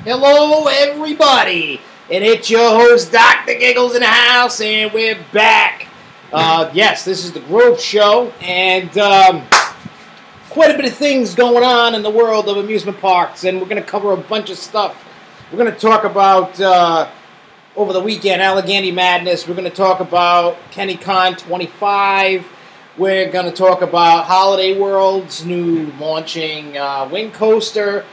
Hello, everybody, and it's your host, Dr. Giggles, in the house, and we're back. Yes, this is the Grove Show, and quite a bit of things going on in the world of amusement parks, and we're going to cover a bunch of stuff. We're going to talk about, over the weekend, Allegheny Madness. We're going to talk about KennyKon 25. We're going to talk about Holiday World's new launching wing coaster.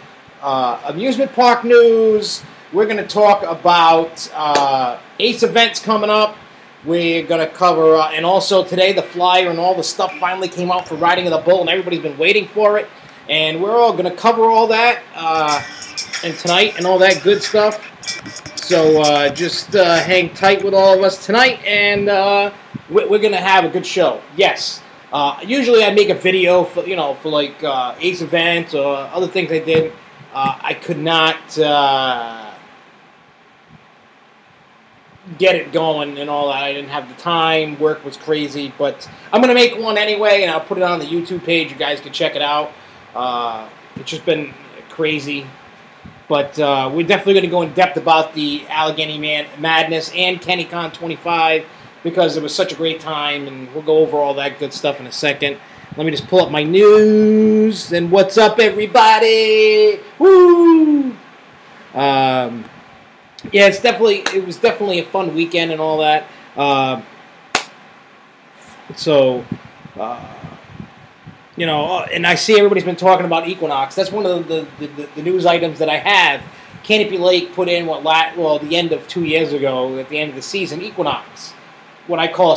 Amusement park news. We're going to talk about Ace events coming up. We're going to cover, and also today the flyer and all the stuff finally came out for Riding of the Bull, and everybody's been waiting for it. And we're all going to cover all that and tonight and all that good stuff. So just hang tight with all of us tonight, and we're going to have a good show. Yes. Usually I make a video for, for like Ace events or other things I did. I could not get it going and all that. I didn't have the time. Work was crazy. But I'm going to make one anyway, and I'll put it on the YouTube page. You guys can check it out. It's just been crazy. But we're definitely going to go in depth about the Allegheny Madness and KennyKon 25 because it was such a great time, and we'll go over all that good stuff in a second. Let me just pull up my news. And what's up, everybody? Woo! Yeah, it was definitely a fun weekend and all that. And I see everybody's been talking about Equinox. That's one of the news items that I have. Canopy Lake put in the end of 2 years ago, at the end of the season, Equinox. What I call a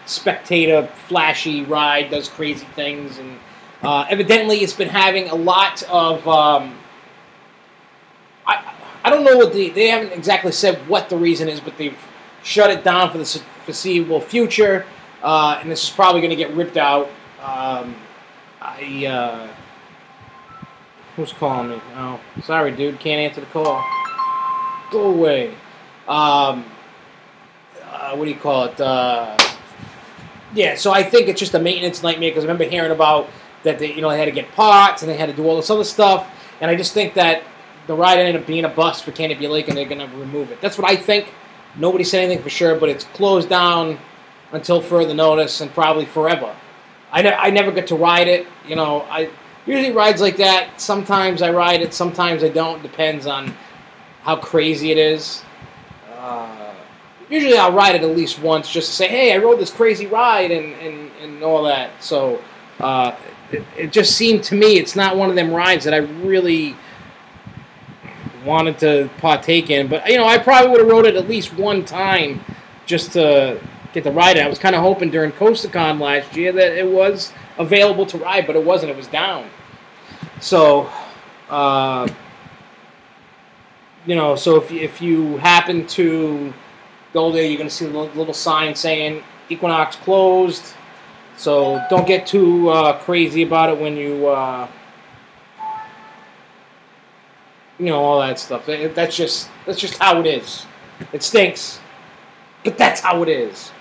spectator, flashy ride, does crazy things, and evidently it's been having a lot of, I don't know what they haven't exactly said what the reason is, but they've shut it down for the foreseeable future, and this is probably going to get ripped out. Who's calling me? Oh, sorry, dude, can't answer the call. Go away. What do you call it? Yeah, so I think it's just a maintenance nightmare because I remember hearing about that they had to get parts and they had to do all this other stuff, and I just think that the ride ended up being a bust for Canopy Lake and they're going to remove it. That's what I think. Nobody said anything for sure, but it's closed down until further notice and probably forever. I never get to ride it. I usually rides like that. Sometimes I ride it, sometimes I don't. Depends on how crazy it is. Usually I'll ride it at least once just to say, hey, I rode this crazy ride and all that. So it just seemed to me it's not one of them rides that I really wanted to partake in. But, I probably would have rode it at least one time just to get to ride it. I was kind of hoping during CoasterCon last year that it was available to ride, but it wasn't. It was down. So, so if you happen to go there, you're going to see a little sign saying Equinox closed. So don't get too crazy about it when you, all that stuff. That's just how it is. It stinks, but that's how it is.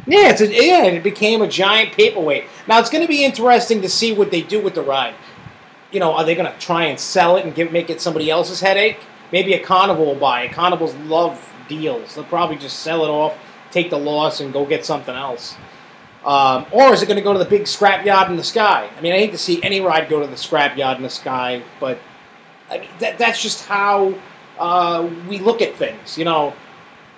It became a giant paperweight. Now it's going to be interesting to see what they do with the ride. Are they going to try and sell it and make it somebody else's headache? Maybe a carnival will buy it. Carnivals love deals. They'll probably just sell it off, take the loss, and go get something else. Or is it going to go to the big scrapyard in the sky? I mean, I hate to see any ride go to the scrapyard in the sky, but I mean, that's just how we look at things.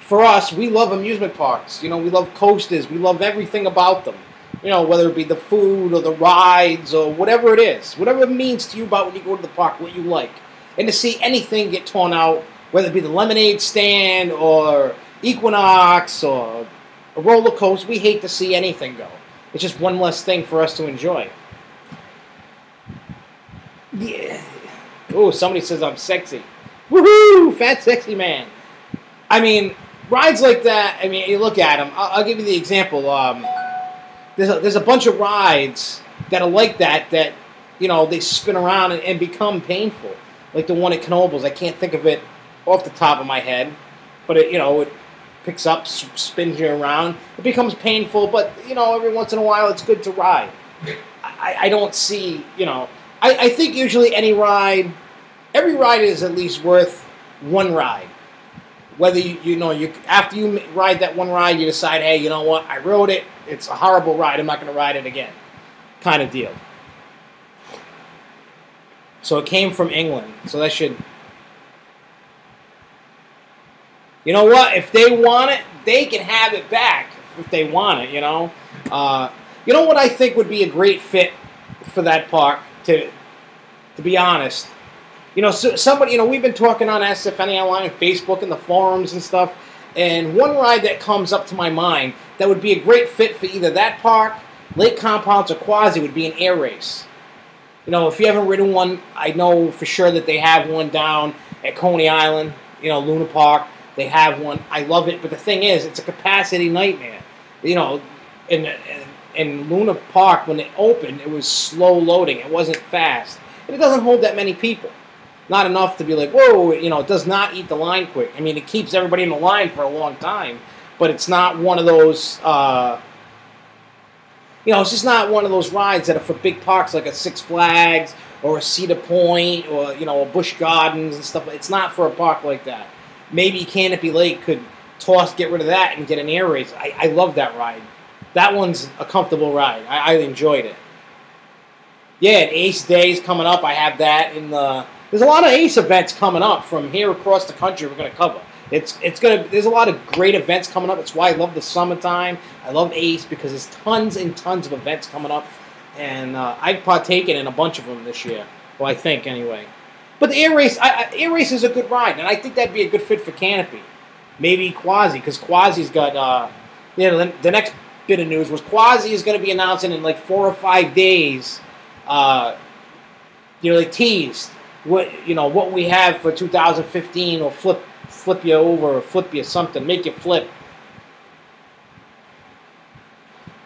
For us, we love amusement parks. We love coasters. We love everything about them. Whether it be the food or the rides or whatever it is. Whatever it means to you about when you go to the park, what you like. And to see anything get torn out, whether it be the lemonade stand or Equinox or a roller coaster, we hate to see anything go. It's just one less thing for us to enjoy. Yeah. Oh, somebody says I'm sexy. Woohoo! Fat, sexy man. I mean, rides like that, I mean, you look at them. I'll give you the example. There's a bunch of rides that are like that they spin around and become painful. Like the one at Knoebels. I can't think of it off the top of my head. But, it picks up, spins you around. It becomes painful, but, every once in a while it's good to ride. I don't see, you know, I think usually every ride is at least worth one ride. Whether after you ride that one ride, you decide, hey, you know what, I rode it, it's a horrible ride, I'm not going to ride it again, kind of deal. So it came from England, so that should, you know what, if they want it, they can have it back if they want it, you know. You know what I think would be a great fit for that park, to be honest? You know, so somebody, you know, we've been talking on SFNE online, Facebook, and the forums and stuff, and one ride that comes up to my mind that would be a great fit for either that park, Lake Compounce, or Quasi would be an air race. You know, if you haven't ridden one, I know for sure that they have one down at Coney Island, you know, Luna Park. They have one. I love it, but the thing is, it's a capacity nightmare. You know, in Luna Park, when it opened, it was slow loading. It wasn't fast. And it doesn't hold that many people. Not enough to be like, whoa, you know, it does not eat the line quick. I mean, it keeps everybody in the line for a long time, but it's not one of those, you know, it's just not one of those rides that are for big parks like a Six Flags or a Cedar Point or, you know, a Busch Gardens and stuff. It's not for a park like that. Maybe Canopy Lake could get rid of that and get an air race. I love that ride. That one's a comfortable ride. I enjoyed it. Yeah, and Ace Days coming up. I have that in the... There's a lot of Ace events coming up from here across the country we're going to cover. There's a lot of great events coming up. That's why I love the summertime. I love Ace because there's tons and tons of events coming up. And I've partaken in a bunch of them this year. Well, I think, anyway. But the air race is a good ride, and I think that'd be a good fit for Canopy. Maybe Quasi, because Quasi's got... you know, the next bit of news was Quasi is going to be announcing in like 4 or 5 days. You know, they teased what we have for 2015, or flip you over, or flip you something, make you flip.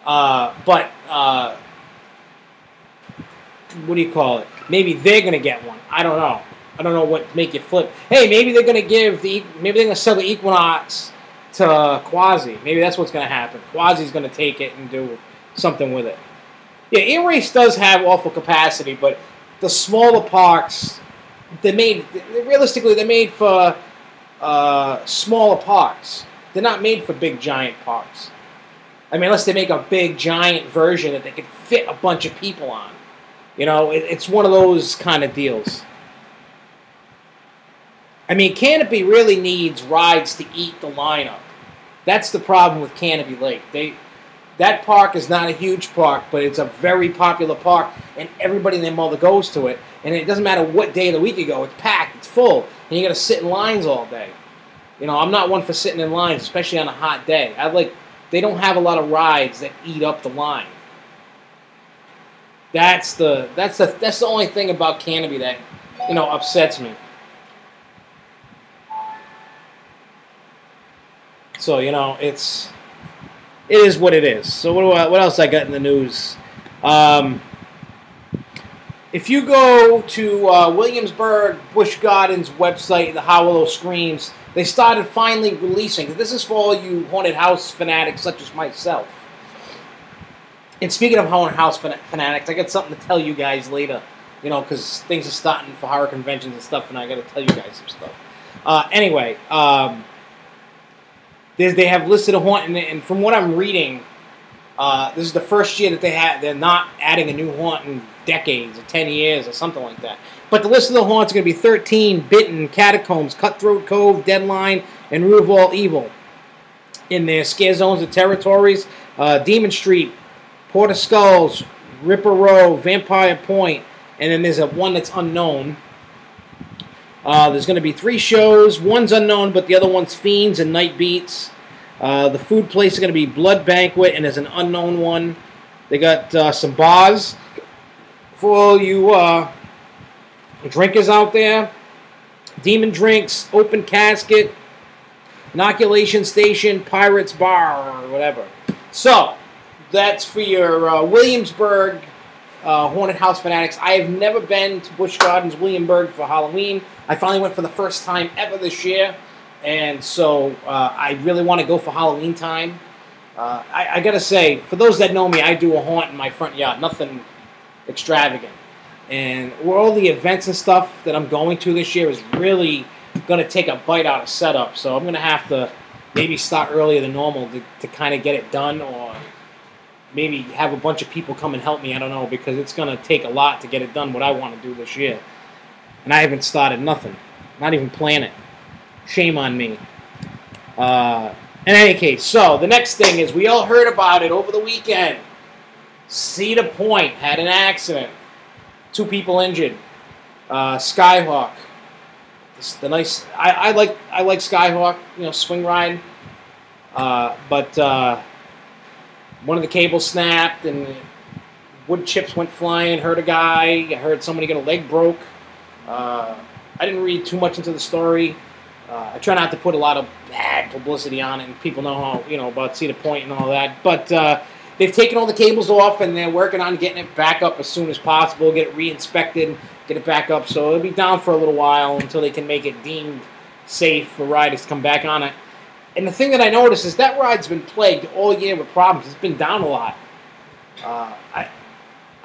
What do you call it? Maybe they're gonna get one. I don't know. I don't know what make you flip. Hey, maybe they're gonna maybe they're gonna sell the Equinox to Quasi. Maybe that's what's gonna happen. Quasi's gonna take it and do something with it. Yeah, Air Race does have awful capacity, but the smaller parks, realistically, they're made for smaller parks. They're not made for big, giant parks. I mean, unless they make a big, giant version that they could fit a bunch of people on. You know, it's one of those kind of deals. I mean, Canopy really needs rides to eat the lineup. That's the problem with Canopy Lake. That park is not a huge park, but it's a very popular park, and everybody and their mother goes to it. And it doesn't matter what day of the week you go, it's packed, it's full, and you got to sit in lines all day. You know, I'm not one for sitting in lines, especially on a hot day. They don't have a lot of rides that eat up the line. That's the only thing about Canopy that, you know, upsets me. So, you know, it is what it is. So what else I got in the news? If you go to Williamsburg Busch Gardens website, the Howlow Screams, they started finally releasing. This is for all you haunted house fanatics such as myself. And speaking of haunted house fanatics, I got something to tell you guys later. You know, because things are starting for horror conventions and stuff, and I got to tell you guys some stuff. Anyway, they have listed a haunt, and from what I'm reading, this is the first year that they're not adding a new haunt in decades, or 10 years, or something like that. But the list of the haunts are going to be 13, Bitten, Catacombs, Cutthroat Cove, Deadline, and Root of All Evil. In their scare zones and territories, Demon Street, Port of Skulls, Ripper Row, Vampire Point, and then there's one that's unknown. There's going to be 3 shows. One's unknown, but the other one's Fiends and Night Beats. The food place is going to be Blood Banquet, and there's an unknown one. They got some bars for all you drinkers out there. Demon Drinks, Open Casket, Inoculation Station, Pirates Bar, or whatever. So, that's for your Williamsburg haunted house fanatics. I have never been to Busch Gardens, Williamsburg for Halloween. I finally went for the first time ever this year. And so I really want to go for Halloween time. I got to say, for those that know me, I do a haunt in my front yard. Nothing extravagant. And all the events and stuff that I'm going to this year is really going to take a bite out of setup. So I'm going to have to maybe start earlier than normal to kind of get it done, or maybe have a bunch of people come and help me. I don't know, because it's going to take a lot to get it done what I want to do this year. And I haven't started nothing. Not even planning. Shame on me. In any case, so the next thing is we all heard about it over the weekend. Cedar Point had an accident. 2 people injured. Skyhawk. The nice. I like Skyhawk. You know, swing ride. But one of the cables snapped and wood chips went flying. Hurt a guy. I heard somebody get a leg broke. I didn't read too much into the story. I try not to put a lot of bad publicity on it, and people know how, you know, about Cedar Point and all that. But they've taken all the cables off, and they're working on getting it back up as soon as possible, get it re-inspected, get it back up. So it'll be down for a little while until they can make it deemed safe for riders to come back on it. And the thing that I noticed is that ride's been plagued all year with problems. It's been down a lot. I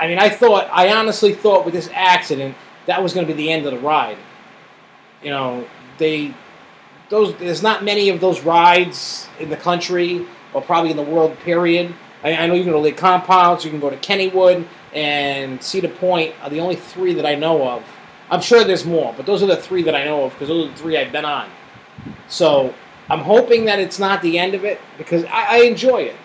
mean, I honestly thought with this accident that was going to be the end of the ride. You know, there's not many of those rides in the country, or probably in the world, period. I know you can go to Lake Compounds, you can go to Kennywood, and Cedar Point are the only 3 that I know of. I'm sure there's more, but those are the 3 that I know of, because those are the 3 I've been on. So I'm hoping that it's not the end of it, because I enjoy it.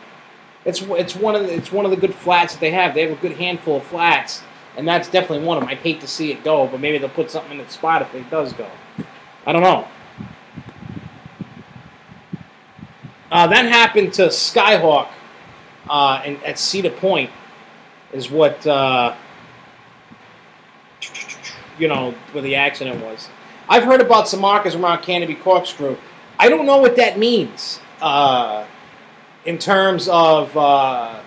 It's one of the good flats that they have. They have a good handful of flats, and that's definitely one of them. I'd hate to see it go, but maybe they'll put something in its spot if it does go. I don't know. That happened to Skyhawk at Cedar Point, is what, you know, where the accident was. I've heard about some markers around Canopy Corkscrew. I don't know what that means in terms of, wow,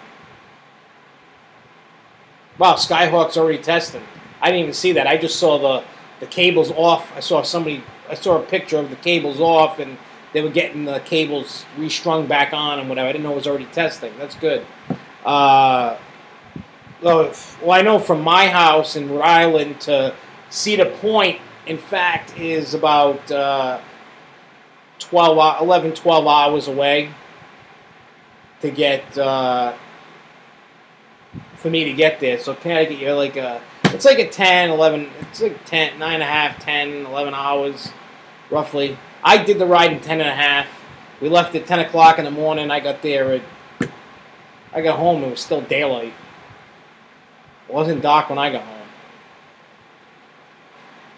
Skyhawk's already testing. I didn't even see that. I just saw the cables off. I saw a picture of the cables off, and they were getting the cables restrung back on and whatever. I didn't know it was already testing. That's good. Well, I know from my house in Rhode Island to Cedar Point, in fact, is about 11, 12 hours away to get, for me to get there. So Connecticut, you're like it's like a 10, 11, it's like 10, 9.5, 10, 11 hours, roughly. I did the ride in 10.5. We left at 10 o'clock in the morning. I got home, it was still daylight. It wasn't dark when I got home.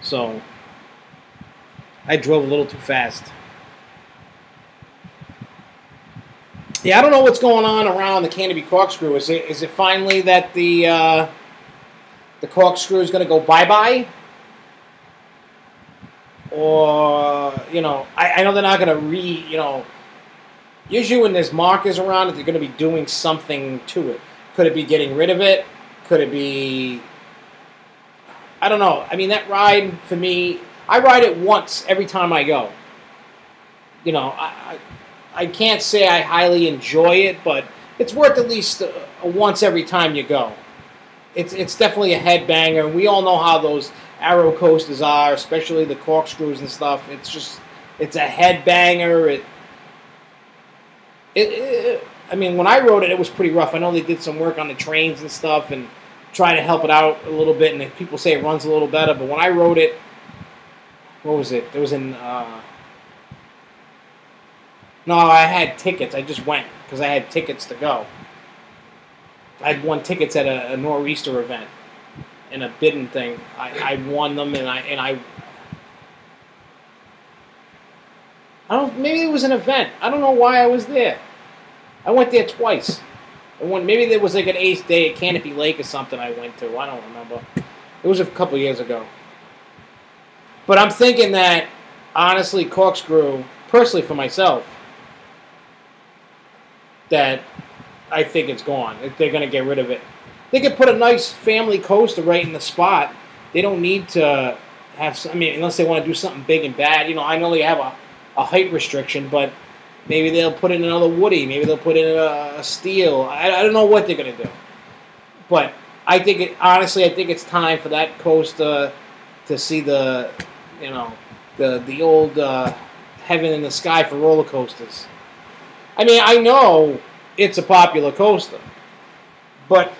So, I drove a little too fast. Yeah, I don't know what's going on around the Canopy Corkscrew. Is it finally that the corkscrew is going to go bye-bye? Or, you know, I know they're not going to you know, usually when there's markers around it, they're going to be doing something to it. Could it be getting rid of it? Could it be, I don't know. I mean, that ride, for me, I ride it once every time I go. You know, I can't say I highly enjoy it, but it's worth at least a once every time you go. It's definitely a headbanger, and we all know how those Arrow coasters are, especially the corkscrews and stuff. It's a headbanger. I mean, when I rode it, it was pretty rough. I know they did some work on the trains and stuff and try to help it out a little bit, and people say it runs a little better. But when I rode it, what was it? It was in, no, I had tickets. I just went because I had tickets to go. I had won tickets at a Nor'easter event in a bidding thing. I won them, and I don't. Maybe it was an event. I don't know why I was there. I went there twice. Maybe there was like an 8th day at Canopy Lake or something I went to. I don't remember. It was a couple years ago. But I'm thinking that, honestly, Corkscrew, personally for myself, that I think it's gone. They're going to get rid of it. They could put a nice family coaster right in the spot. They don't need to have, I mean, unless they want to do something big and bad. You know, I know they have a height restriction, but maybe they'll put in another Woody. Maybe they'll put in a Steel. I don't know what they're going to do. But I think honestly, I think it's time for that coaster to see the, the old heaven in the sky for roller coasters. I mean, I know it's a popular coaster, but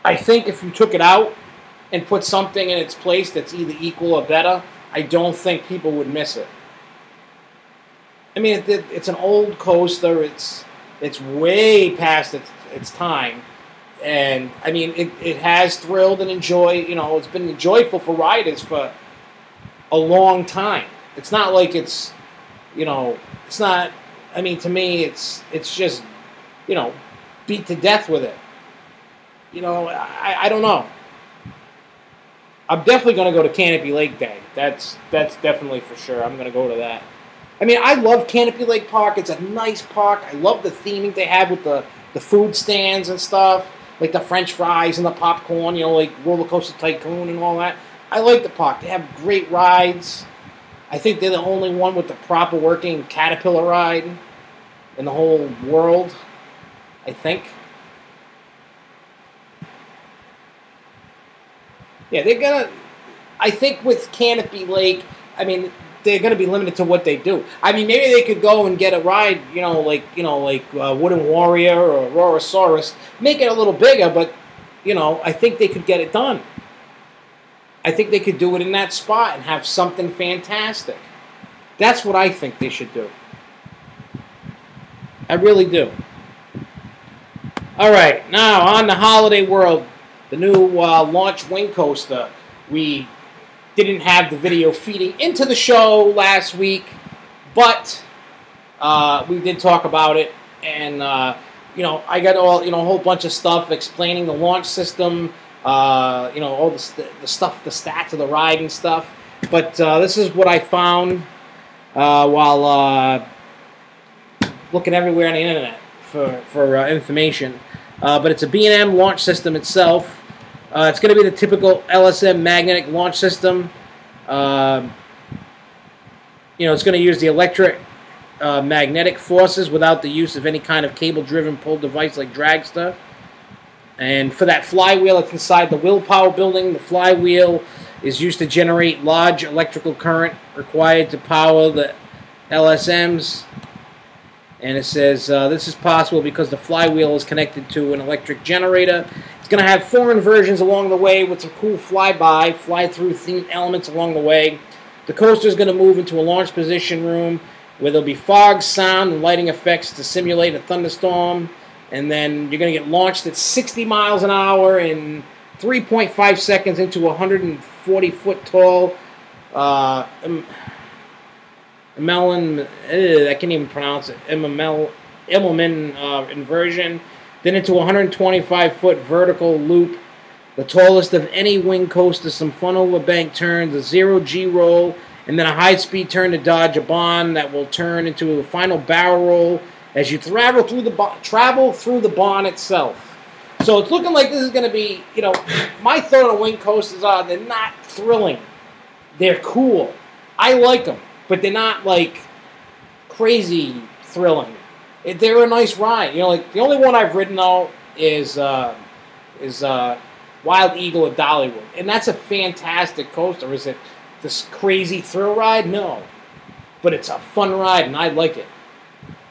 I think if you took it out and put something in its place that's either equal or better, I don't think people would miss it. I mean, it's an old coaster. It's way past its time. And, I mean, it has thrilled and enjoyed, it's been joyful for riders for a long time. It's not like it's not, I mean, to me, it's just, beat to death with it. I don't know. I'm definitely going to go to Canopy Lake Day. That's definitely for sure. I'm going to go to that. I mean, I love Canopy Lake Park. It's a nice park. I love the theming they have with the food stands and stuff. Like the French fries and the popcorn, like Roller Coaster Tycoon and all that. I like the park. They have great rides. I think they're the only one with the proper working Caterpillar ride in the whole world, I think. Yeah, I think with Canopy Lake, I mean, they're gonna be limited to what they do. I mean, maybe they could go and get a ride, like Wooden Warrior or Rorosaurus, make it a little bigger, but I think they could get it done. I think they could do it in that spot and have something fantastic. That's what I think they should do. I really do. All right, now on the Holiday World, the new launch wing coaster. We didn't have the video feeding into the show last week, but we did talk about it, and I got all a whole bunch of stuff explaining the launch system, all the stuff, the stats of the ride and stuff. But this is what I found while looking everywhere on the internet for information. But it's a B&M launch system itself. It's going to be the typical LSM magnetic launch system. It's going to use the electric magnetic forces without the use of any kind of cable-driven pull device like Dragster. And for that flywheel, it's inside the willpower building. The flywheel is used to generate large electrical current required to power the LSMs. And it says this is possible because the flywheel is connected to an electric generator. It's going to have 4 inversions along the way with some cool fly-through themed elements along the way. The coaster is going to move into a launch position room where there'll be fog, sound, and lighting effects to simulate a thunderstorm. And then you're going to get launched at 60 miles an hour in 3.5 seconds into a 140-foot tall I can't even pronounce it. Immelman inversion. Then into a 125-foot vertical loop, the tallest of any wing coaster. Some fun over bank turns, a 0G roll, and then a high-speed turn to dodge a bond that will turn into a final barrel roll as you travel through the bond itself. So it's looking like this is going to be, my thought on wing coasters are they're not thrilling. They're cool. I like them. But they're not, like, crazy thrilling. They're a nice ride. Like, the only one I've ridden, though, is Wild Eagle at Dollywood. And that's a fantastic coaster. Is it this crazy thrill ride? No. But it's a fun ride, and I like it.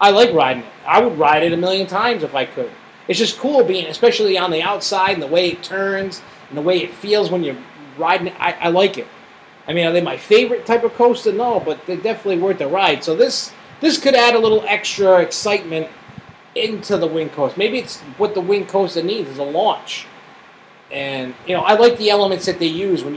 I like riding it. I would ride it a million times if I could. It's just cool being, especially on the outside, and the way it turns, and the way it feels when you're riding it. I like it. I mean, are they my favorite type of coaster? No, but they're definitely worth the ride. So this could add a little extra excitement into the wing coaster. Maybe it's what the wing coaster needs is a launch. And, I like the elements that they use when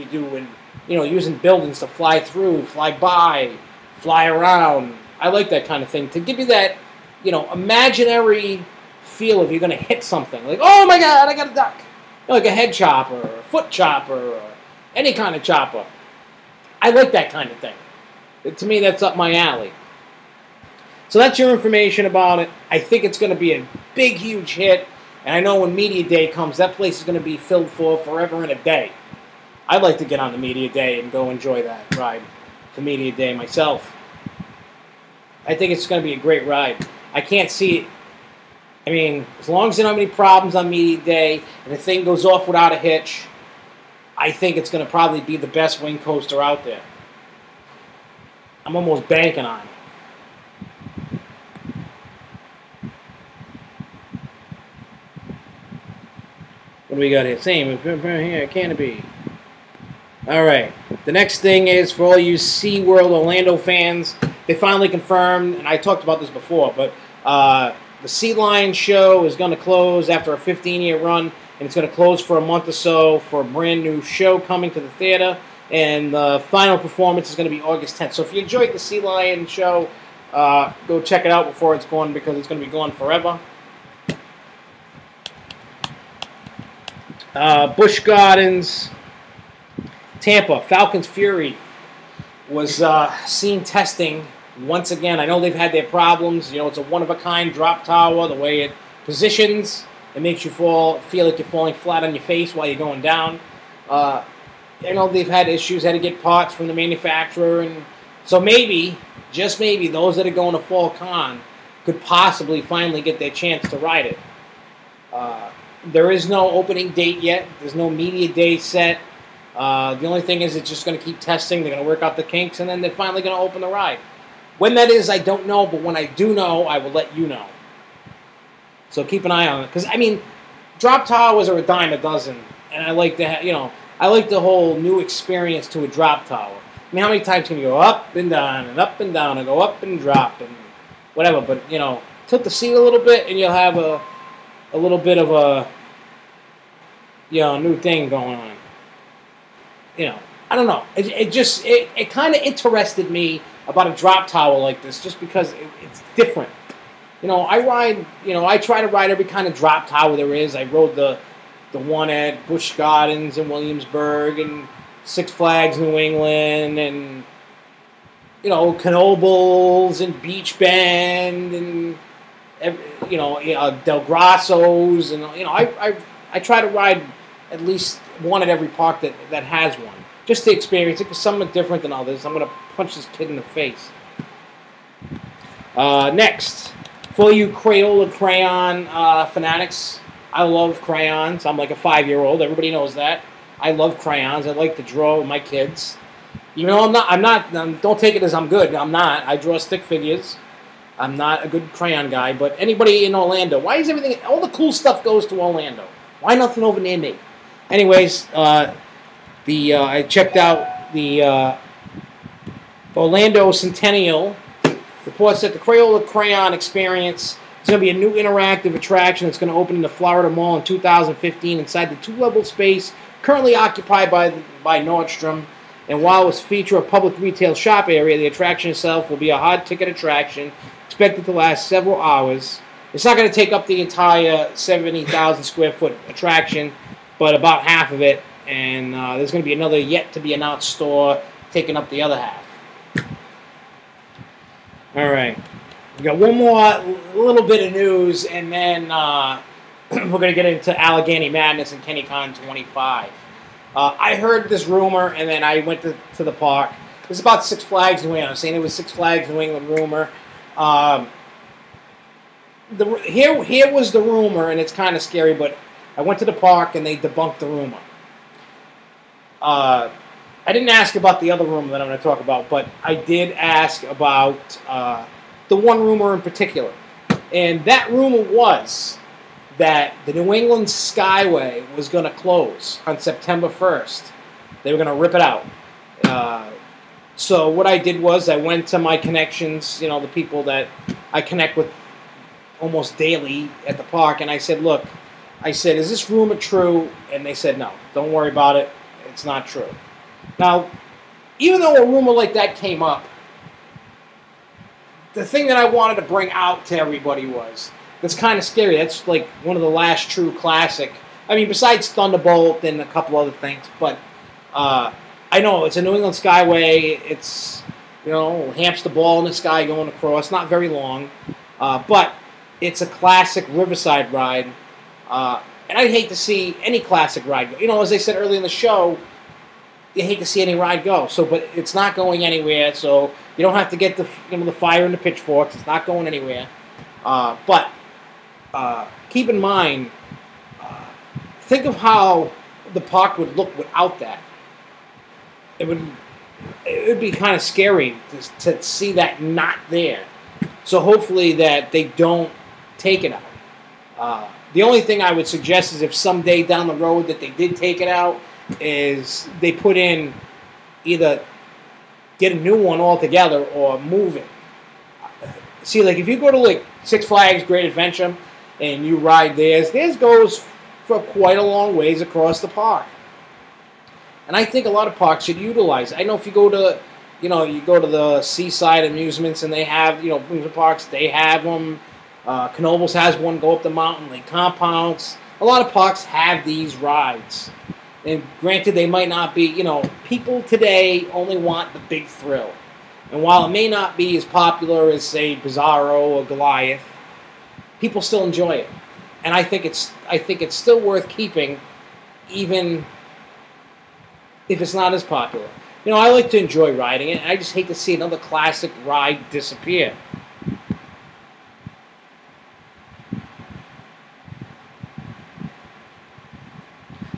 using buildings to fly through, fly by, fly around. I like that kind of thing. To give you that, imaginary feel of you're going to hit something. Like, oh my God, I got a duck. Like a head chopper, or a foot chopper, or any kind of chopper. I like that kind of thing. To me, that's up my alley. So that's your information about it. I think it's going to be a big, huge hit. And I know when Media Day comes, that place is going to be filled for forever and a day. I'd like to get on the Media Day and go enjoy that ride for Media Day myself. I think it's going to be a great ride. I can't see I mean, as long as there aren't any problems on media day and the thing goes off without a hitch, I think it's going to probably be the best wing coaster out there. I'm almost banking on it. What do we got here? Same here, canopy. All right. The next thing is for all you SeaWorld Orlando fans. They finally confirmed, and I talked about this before, but the Sea Lion show is going to close after a 15-year run, and it's going to close for a month or so for a brand new show coming to the theater. And the final performance is going to be August 10th. So if you enjoyed the Sea Lion show, go check it out before it's gone, because it's going to be gone forever. Busch Gardens, Tampa, Falcons Fury was seen testing once again. I know they've had their problems. You know, it's a one-of-a-kind drop tower. The way it positions, it makes you feel like you're falling flat on your face while you're going down. I know they've had issues, had to get parts from the manufacturer, and so maybe, just maybe, those that are going to Fall Con could possibly finally get their chance to ride it. There is no opening date yet. There's no media day set. The only thing is it's just going to keep testing. They're going to work out the kinks, and then they're finally going to open the ride. When that is, I don't know, but when I do know, I will let you know. So keep an eye on it. Because, I mean, drop towers are a dime a dozen, and I like to have, you know, I like the whole new experience to a drop tower. I mean, how many times can you go up and down and up and down and go up and drop and whatever? But, you know, tilt the seat a little bit, and you'll have a little bit of a, you know, new thing going on. You know, I don't know. It kind of interested me about a drop tower like this, just because it's different. You know, I try to ride every kind of drop tower there is. I rode the one at Busch Gardens in Williamsburg and Six Flags New England, and, you know, Knoebels and Beach Bend and, you know, Del Grasso's, and, you know, I try to ride at least one at every park that has one, just to experience it, because some are different than others. I'm going to punch this kid in the face. Next, for you Crayola crayon fanatics, I love crayons. I'm like a 5-year-old. Everybody knows that. I love crayons. I like to draw with my kids. You know, I'm not. Don't take it as I'm good. I'm not. I draw stick figures. I'm not a good crayon guy. But anybody in Orlando, why is everything? All the cool stuff goes to Orlando. Why nothing over near me? Anyways, I checked out the Orlando Centennial. Reports that the Crayola Crayon Experience is going to be a new interactive attraction that's going to open in the Florida Mall in 2015 inside the 2-level space currently occupied by Nordstrom. And while it will feature a public retail shop area, the attraction itself will be a hard ticket attraction expected to last several hours. It's not going to take up the entire 70,000 square foot attraction, but about half of it. And there's going to be another yet-to-be-announced store taking up the other half. All right. We got one more little bit of news, and then we're going to get into Allegheny Madness and KennyKon 25. I heard this rumor, and then I went to the park. It was about Six Flags New England. I'm saying it was Six Flags New England rumor. Here was the rumor, and it's kind of scary, but I went to the park, and they debunked the rumor. I didn't ask about the other rumor that I'm going to talk about, but I did ask about the one rumor in particular. And that rumor was that the New England Skyway was going to close on September 1st. They were going to rip it out. So what I did was I went to my connections, you know, the people that I connect with almost daily at the park, and I said, look, is this rumor true? And they said, no, don't worry about it. It's not true. Now, even though a rumor like that came up, the thing that I wanted to bring out to everybody was, that's kind of scary. That's like one of the last true classic. I mean, besides Thunderbolt and a couple other things, but I know it's a New England Skyway. It's, you know, hamster ball in the sky going across. Not very long, but it's a classic Riverside ride. And I'd hate to see any classic ride go. You know, as I said earlier in the show, you hate to see any ride go. So, but it's not going anywhere. So you don't have to get the fire and the pitchforks. It's not going anywhere. But keep in mind, think of how the park would look without that. It would be kind of scary to see that not there. So hopefully that they don't take it out. The only thing I would suggest is if someday down the road that they did take it out, is they put in either get a new one altogether or move it. See, like if you go to like Six Flags Great Adventure and you ride theirs goes for quite a long ways across the park. And I think a lot of parks should utilize it. I know if you go to, you go to the seaside amusements and they have, amusement parks, they have them. Knoebels has one go up the mountain, like compounds. A lot of parks have these rides. And granted, they might not be, people today only want the big thrill. And while it may not be as popular as, say, Bizarro or Goliath, people still enjoy it. And I think it's still worth keeping, even if it's not as popular. I like to enjoy riding it, and I just hate to see another classic ride disappear.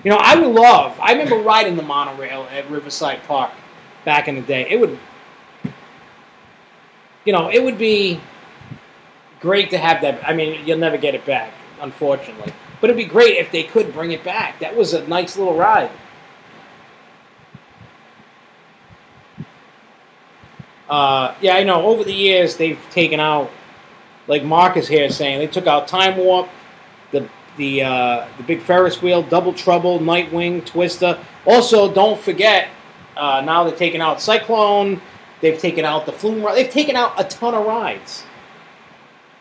I remember riding the monorail at Riverside Park back in the day. It would be great to have that. I mean, you'll never get it back, unfortunately. But it'd be great if they could bring it back. That was a nice little ride. Yeah, I know. Over the years, they've taken out, like Mark is here saying, they took out Time Warp, the big Ferris wheel, Double Trouble, Nightwing, Twister. Also, don't forget, now they're taking out Cyclone. They've taken out the Flume Ride. They've taken out a ton of rides.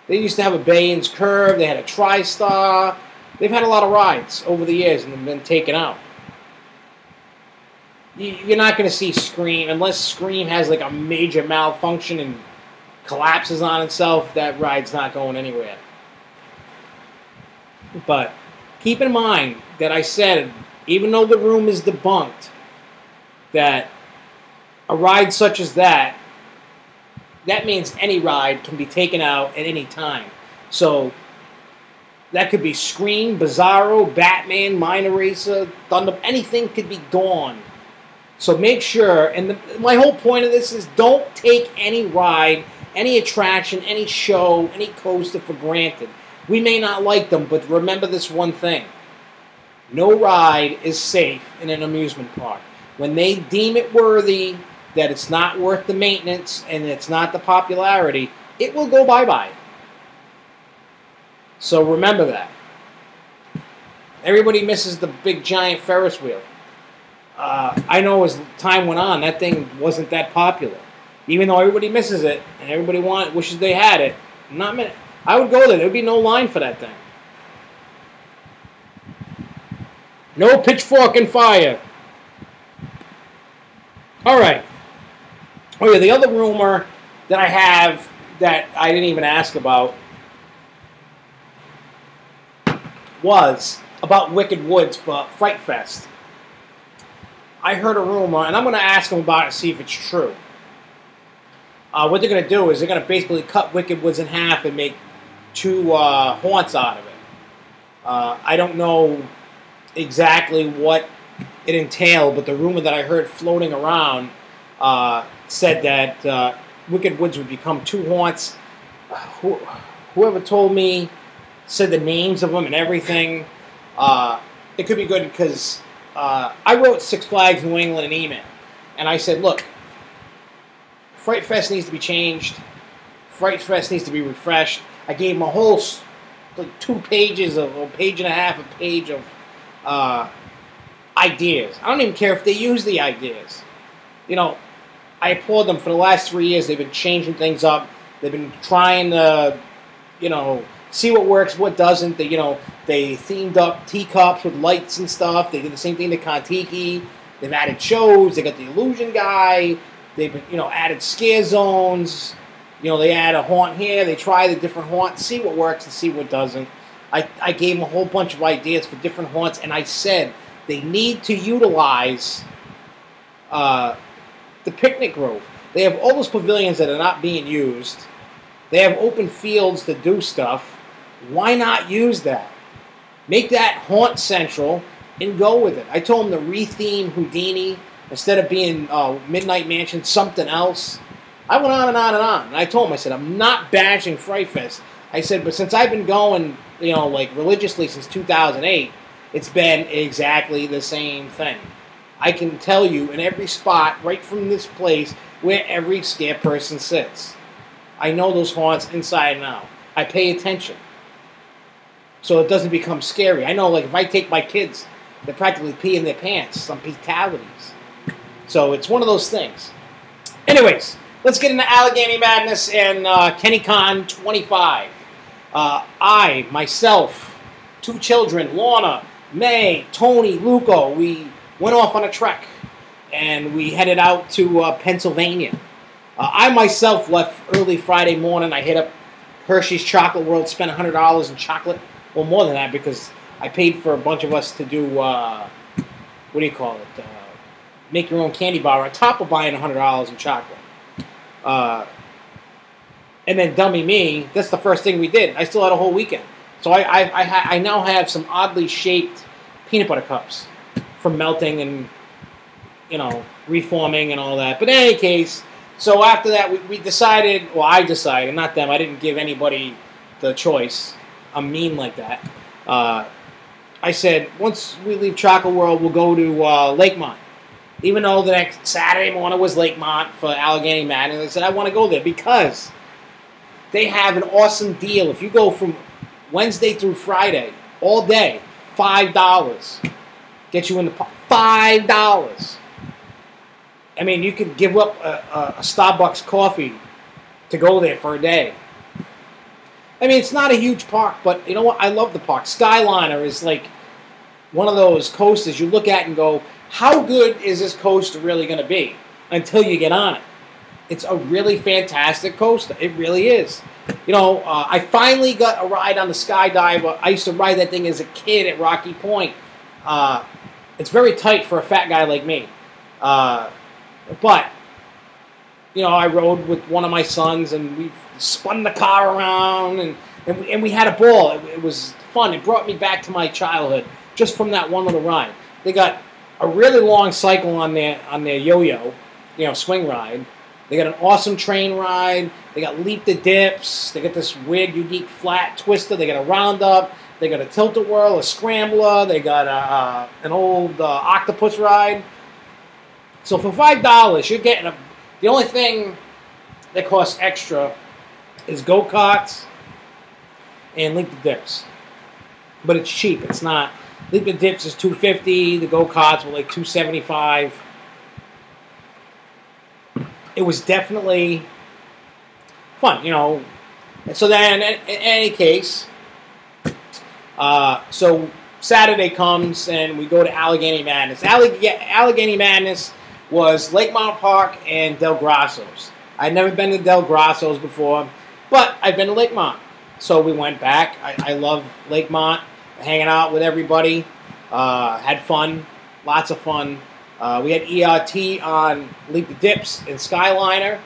They used to have a Bayon's Curve. They had a TriStar. They've had a lot of rides over the years and they've been taken out. You're not going to see Scream, unless Scream has like a major malfunction and collapses on itself. That ride's not going anywhere. But keep in mind that I said, even though the room is debunked, that a ride such as that means any ride can be taken out at any time. So that could be Scream, Bizarro, Batman, Mind Eraser, Thunder, anything could be gone. So make sure, and my whole point of this is don't take any ride, any attraction, any show, any coaster for granted. We may not like them, but remember this one thing. No ride is safe in an amusement park. When they deem it worthy, that it's not worth the maintenance, and it's not the popularity, it will go bye-bye. So remember that. Everybody misses the big giant Ferris wheel. I know as time went on, that thing wasn't that popular. Even though everybody misses it, and everybody wishes they had it, I would go there. There would be no line for that thing. No pitchfork and fire. All right. Oh, yeah, the other rumor that I have that I didn't even ask about was about Wicked Woods for Fright Fest. I heard a rumor, and I'm going to ask them about it, see if it's true. What they're going to do is they're going to basically cut Wicked Woods in half and make two haunts out of it. I don't know exactly what it entailed, but the rumor that I heard floating around said that Wicked Woods would become two haunts. Whoever told me said the names of them and everything. It could be good because I wrote Six Flags New England an email, and I said, look, Fright Fest needs to be changed. Fright Fest needs to be refreshed. I gave them a whole, like 2 pages of, a page and a half, a page of ideas. I don't even care if they use the ideas. I applaud them for the last 3 years. They've been changing things up. They've been trying to, see what works, what doesn't. They themed up teacups with lights and stuff. They did the same thing to Kontiki. They've added shows. They got the illusion guy. They've been, added scare zones. They add a haunt here. They try the different haunts, see what works and see what doesn't. I gave them a whole bunch of ideas for different haunts, and I said they need to utilize the Picnic Grove. They have all those pavilions that are not being used. They have open fields to do stuff. Why not use that? Make that haunt central and go with it. I told him to retheme Houdini instead of being Midnight Mansion, something else. I went on and on and on. And I told him, I said, I'm not bashing Fright Fest. I said, but since I've been going, like religiously since 2008, it's been exactly the same thing. I can tell you in every spot, right from this place, where every scared person sits. I know those haunts inside and out. I pay attention. So it doesn't become scary. I know, like, if I take my kids, they practically pee in their pants. Some fatalities. So it's one of those things. Anyways, let's get into Allegheny Madness and KennyKon 25. I, myself, 2 children, Lorna, May, Tony, Luco, we went off on a trek. And we headed out to Pennsylvania. I myself left early Friday morning. I hit up Hershey's Chocolate World, spent $100 in chocolate. Well, more than that, because I paid for a bunch of us to do, what do you call it, make your own candy bar on top of buying $100 in chocolate. And then dummy me, that's the first thing we did. I still had a whole weekend. So I now have some oddly shaped peanut butter cups from melting and, reforming and all that. But in any case, so after that, we decided, well, I decided, not them, I didn't give anybody the choice. I'm mean like that. I said, once we leave Chocolate World, we'll go to Lakemont. Even though the next Saturday morning was Lakemont for Allegheny Madness, I said, I want to go there because they have an awesome deal. If you go from Wednesday through Friday, all day, $5. Get you in the park. $5. I mean, you could give up a Starbucks coffee to go there for a day. I mean, it's not a huge park, but you know what? I love the park. Skyliner is like one of those coasters you look at and go, how good is this coaster really going to be until you get on it? It's a really fantastic coaster. It really is. I finally got a ride on the Skydiver. I used to ride that thing as a kid at Rocky Point. It's very tight for a fat guy like me. But, I rode with one of my sons, and we spun the car around, and we had a ball. It was fun. It brought me back to my childhood just from that one little ride. They got a really long cycle on their yo-yo, swing ride. They got an awesome train ride. They got leap the dips. They got this weird, unique flat twister. They got a roundup. They got a tilt-a-whirl, a scrambler. They got an old octopus ride. So for $5, you're getting the only thing that costs extra is go-karts and leap the dips. But it's cheap. It's not. Leap the dips is $250. The go-karts were like $275. It was definitely fun, And so then, in any case, so Saturday comes and we go to Allegheny Madness. Allegheny Madness was Lakemont Park and Del Grasso's. I'd never been to Del Grasso's before, but I've been to Lakemont. So we went back. I love Lakemont, hanging out with everybody. Had fun, lots of fun. We had ERT on Leap the Dips and Skyliner.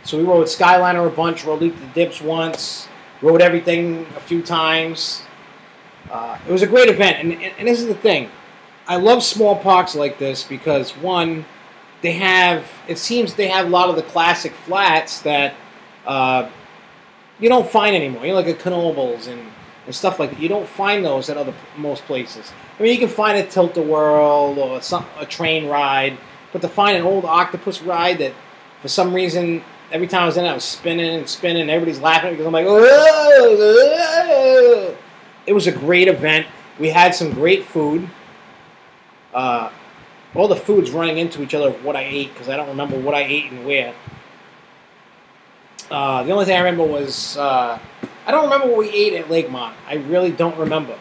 So we rode Skyliner a bunch, rode Leap the Dips once, rode everything a few times. It was a great event, and this is the thing. I love small parks like this because, one, it seems they have a lot of the classic flats that you don't find anymore. Like a Knoebels and stuff like that. You don't find those at most places. I mean, you can find a tilt-a-whirl or a train ride, but to find an old octopus ride that, for some reason, every time I was in it, I was spinning and spinning, and everybody's laughing because I'm like, oh! It was a great event. We had some great food. All the food's running into each other of what I ate because I don't remember what I ate and where. The only thing I remember was, I don't remember what we ate at Lakemont. I really don't remember.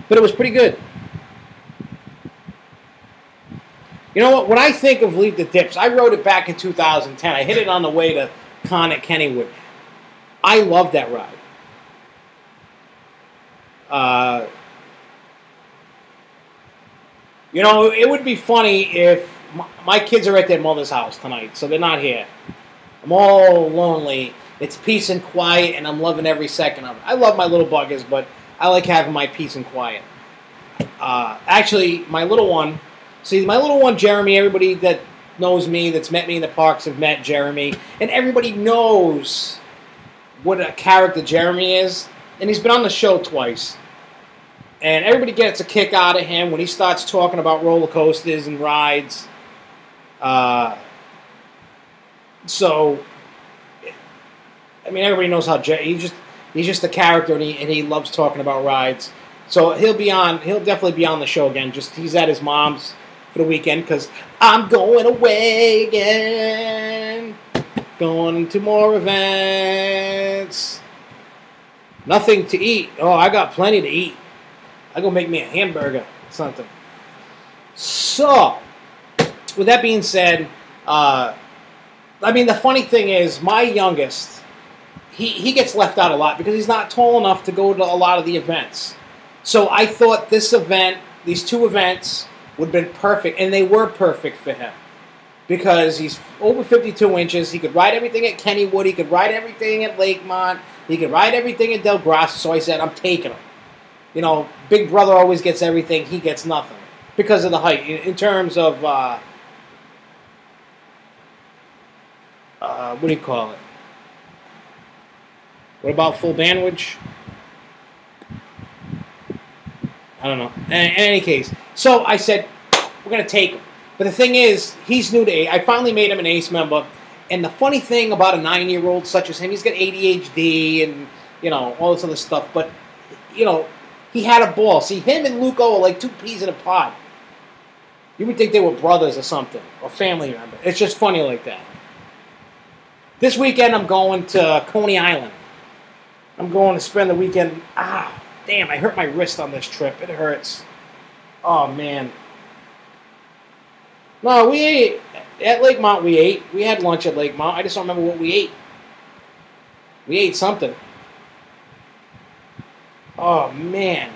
But it was pretty good. You know what? When I think of Leap the Dips, I rode it back in 2010. I hit it on the way to Con at Kennywood. I love that ride. It would be funny if my kids are at their mother's house tonight, so they're not here. I'm all lonely. It's peace and quiet, and I'm loving every second of it. I love my little buggers, but I like having my peace and quiet. Actually, my little one, Jeremy, everybody that knows me, that's met me in the parks, have met Jeremy, and everybody knows what a character Jeremy is, and he's been on the show twice. And everybody gets a kick out of him when he starts talking about roller coasters and rides. So, I mean, everybody knows how he's just a character, and he loves talking about rides. So he'll definitely be on the show again. He's at his mom's for the weekend because I'm going away again, going to more events. Nothing to eat. Oh, I got plenty to eat. I go make me a hamburger or something. So, with that being said, I mean, the funny thing is, my youngest, he gets left out a lot because he's not tall enough to go to a lot of the events. So I thought these two events, would have been perfect, and they were perfect for him. Because he's over 52 inches, he could ride everything at Kennywood, he could ride everything at Lakemont, he could ride everything at Del Grasso, so I said, I'm taking him. You know, Big Brother always gets everything, he gets nothing. Because of the height. In terms of, what do you call it? What about full bandwidth? I don't know. In any case, so I said, we're going to take him. But the thing is, he's new to ACE. I finally made him an ACE member. And the funny thing about a 9-year-old such as him, he's got ADHD and, you know, all this other stuff. But, you know, he had a ball. See, him and Luco are like two peas in a pod. You would think they were brothers or something, or family members. It's just funny like that. This weekend, I'm going to Coney Island. I'm going to spend the weekend. Damn, I hurt my wrist on this trip. It hurts. Oh, man. No, we ate. At Lakemont, we ate. We had lunch at Lakemont. I just don't remember what we ate. We ate something. Oh, man.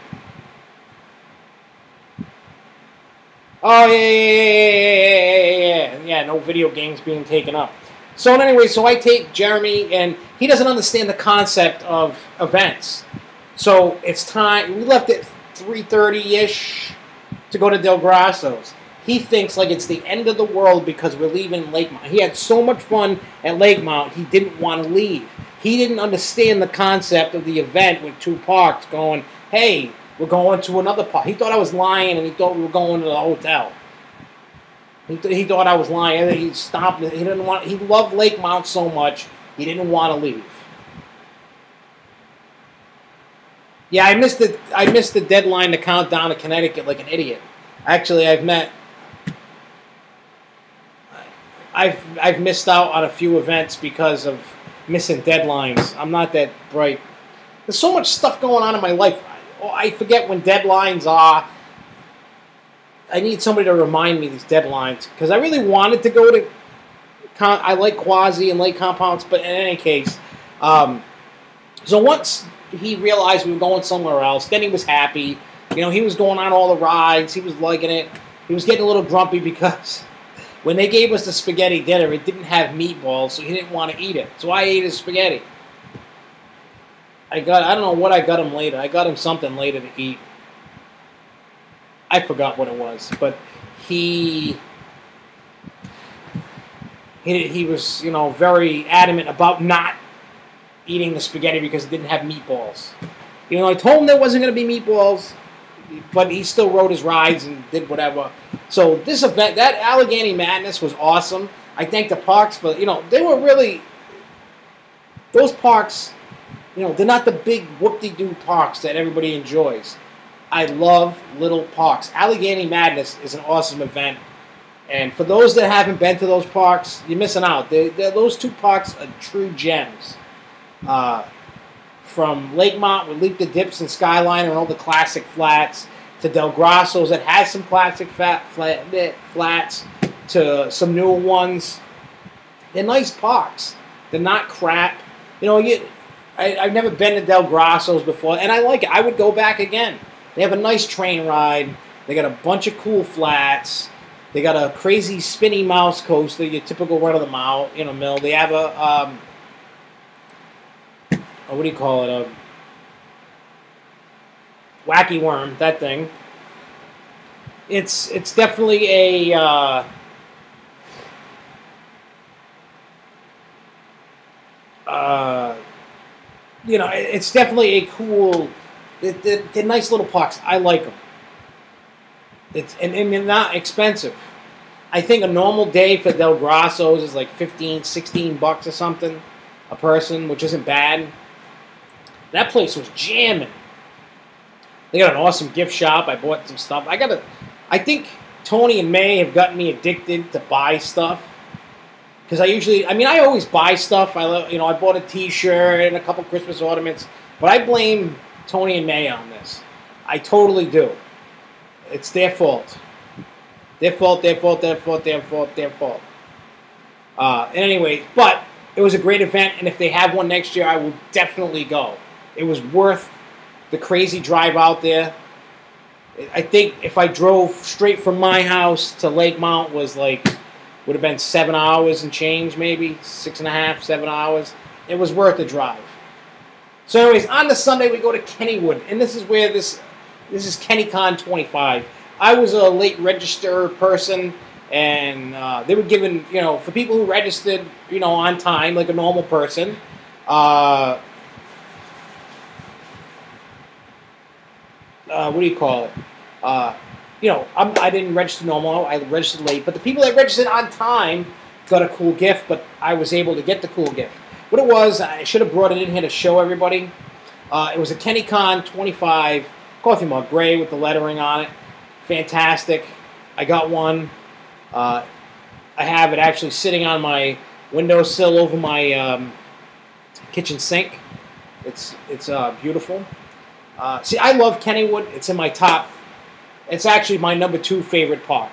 Oh, yeah. Yeah, no video games being taken up. So anyway, so I take Jeremy, and he doesn't understand the concept of events. So it's time. We left at 3:30-ish to go to Del Grasso's. He thinks like it's the end of the world because we're leaving Lakemont. He had so much fun at Lakemont, he didn't want to leave. He didn't understand the concept of the event with two parks going, hey, we're going to another park. He thought I was lying, and he thought we were going to the hotel. He thought I was lying. He stopped. He didn't want. He loved Lakemont so much, he didn't want to leave. Yeah, I missed the deadline to count down to Connecticut like an idiot. Actually, I've missed out on a few events because of missing deadlines. I'm not that bright. There's so much stuff going on in my life. I forget when deadlines are. I need somebody to remind me these deadlines because I really wanted to go to. I like Quasi and Lake Compounds, but in any case, so once he realized we were going somewhere else, then he was happy. You know, he was going on all the rides. He was liking it. He was getting a little grumpy because when they gave us the spaghetti dinner, it didn't have meatballs, so he didn't want to eat it. So I ate his spaghetti. I don't know what I got him later. I got him something later to eat. I forgot what it was, but he was, you know, very adamant about not eating the spaghetti because it didn't have meatballs. You know, I told him there wasn't going to be meatballs, but he still rode his rides and did whatever. So this event, that Allegheny Madness was awesome. I thank the parks for, you know, they were really, those parks, you know, they're not the big whoop-de-doo parks that everybody enjoys. I love little parks. Allegheny Madness is an awesome event. And for those that haven't been to those parks, you're missing out. Those two parks are true gems. From Lakemont with Leap the Dips and Skyliner and all the classic flats, to Del Grasso's that has some classic flats, to some newer ones. They're nice parks. They're not crap. You know, I've never been to Del Grasso's before, and I like it. I would go back again. They have a nice train ride. They got a bunch of cool flats. They got a crazy spinny mouse coaster, your typical run of the mill. They have a what do you call it? A wacky worm. That thing. It's definitely a you know, it's definitely a cool. They're nice little parks. I like them. And they're not expensive. I think a normal day for Del Grasso's is like $15, $16 or something a person, which isn't bad. That place was jamming. They got an awesome gift shop. I bought some stuff. I think Tony and May have gotten me addicted to buy stuff. Because I always buy stuff. I bought a T-shirt and a couple Christmas ornaments. But I blame Tony and May on this. I totally do. It's their fault. Their fault. Anyway, but it was a great event, and if they have one next year, I will definitely go. It was worth the crazy drive out there. I think if I drove straight from my house to Lake Mount would have been 7 hours and change, maybe 6.5, 7 hours. It was worth the drive. So, anyways, on the Sunday we go to Kennywood, and this is where this is KennyKon 25. I was a late register person, and they were given, for people who registered, on time, like a normal person. What do you call it? I didn't register normal. I registered late. But the people that registered on time got a cool gift, but I was able to get the cool gift. What it was, I should have brought it in here to show everybody. It was a KennyKon 25 coffee mug, gray with the lettering on it. Fantastic. I got one. I have it actually sitting on my windowsill over my kitchen sink. It's beautiful. See, I love Kennywood. It's in my top. It's actually my number 2 favorite park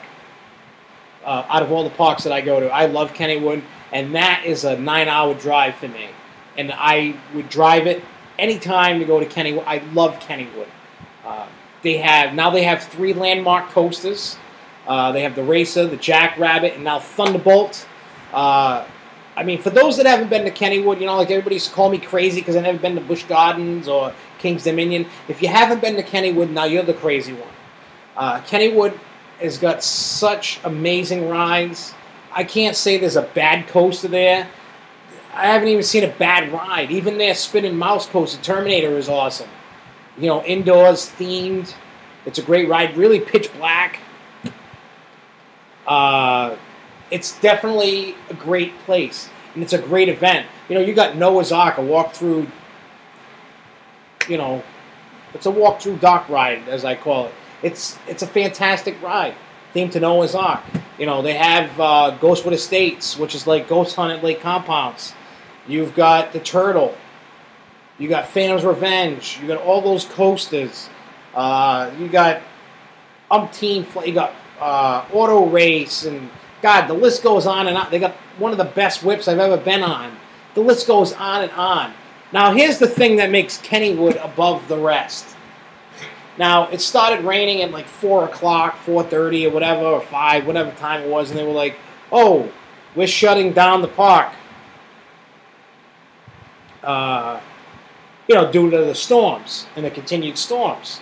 out of all the parks that I go to. I love Kennywood, and that is a 9-hour drive for me. And I would drive it anytime to go to Kennywood. I love Kennywood. They have 3 landmark coasters. They have the Racer, the Jackrabbit, and now Thunderbolt. For those that haven't been to Kennywood, like everybody used to call me crazy because I've never been to Busch Gardens or King's Dominion. If you haven't been to Kennywood, now you're the crazy one. Kennywood has got such amazing rides. I can't say there's a bad coaster there. I haven't even seen a bad ride. Even their spinning mouse coaster, Terminator, is awesome. Indoors, themed. It's a great ride. Really pitch black. It's definitely a great place. And it's a great event. You got Noah's Ark, a walk-through, it's a walk-through dock ride, as I call it. It's a fantastic ride, themed to Noah's Ark. They have Ghostwood Estates, which is like Ghost Hunt at Lake Compounds. You've got the Turtle. You got Phantom's Revenge. You got all those coasters. You got you got Auto Race, and God, the list goes on and on. They got one of the best whips I've ever been on. The list goes on and on. Now, here's the thing that makes Kennywood above the rest. Now, it started raining at like 4 o'clock, 4:30 or whatever, or 5, whatever time it was, and they were like, oh, we're shutting down the park. Due to the storms and the continued storms.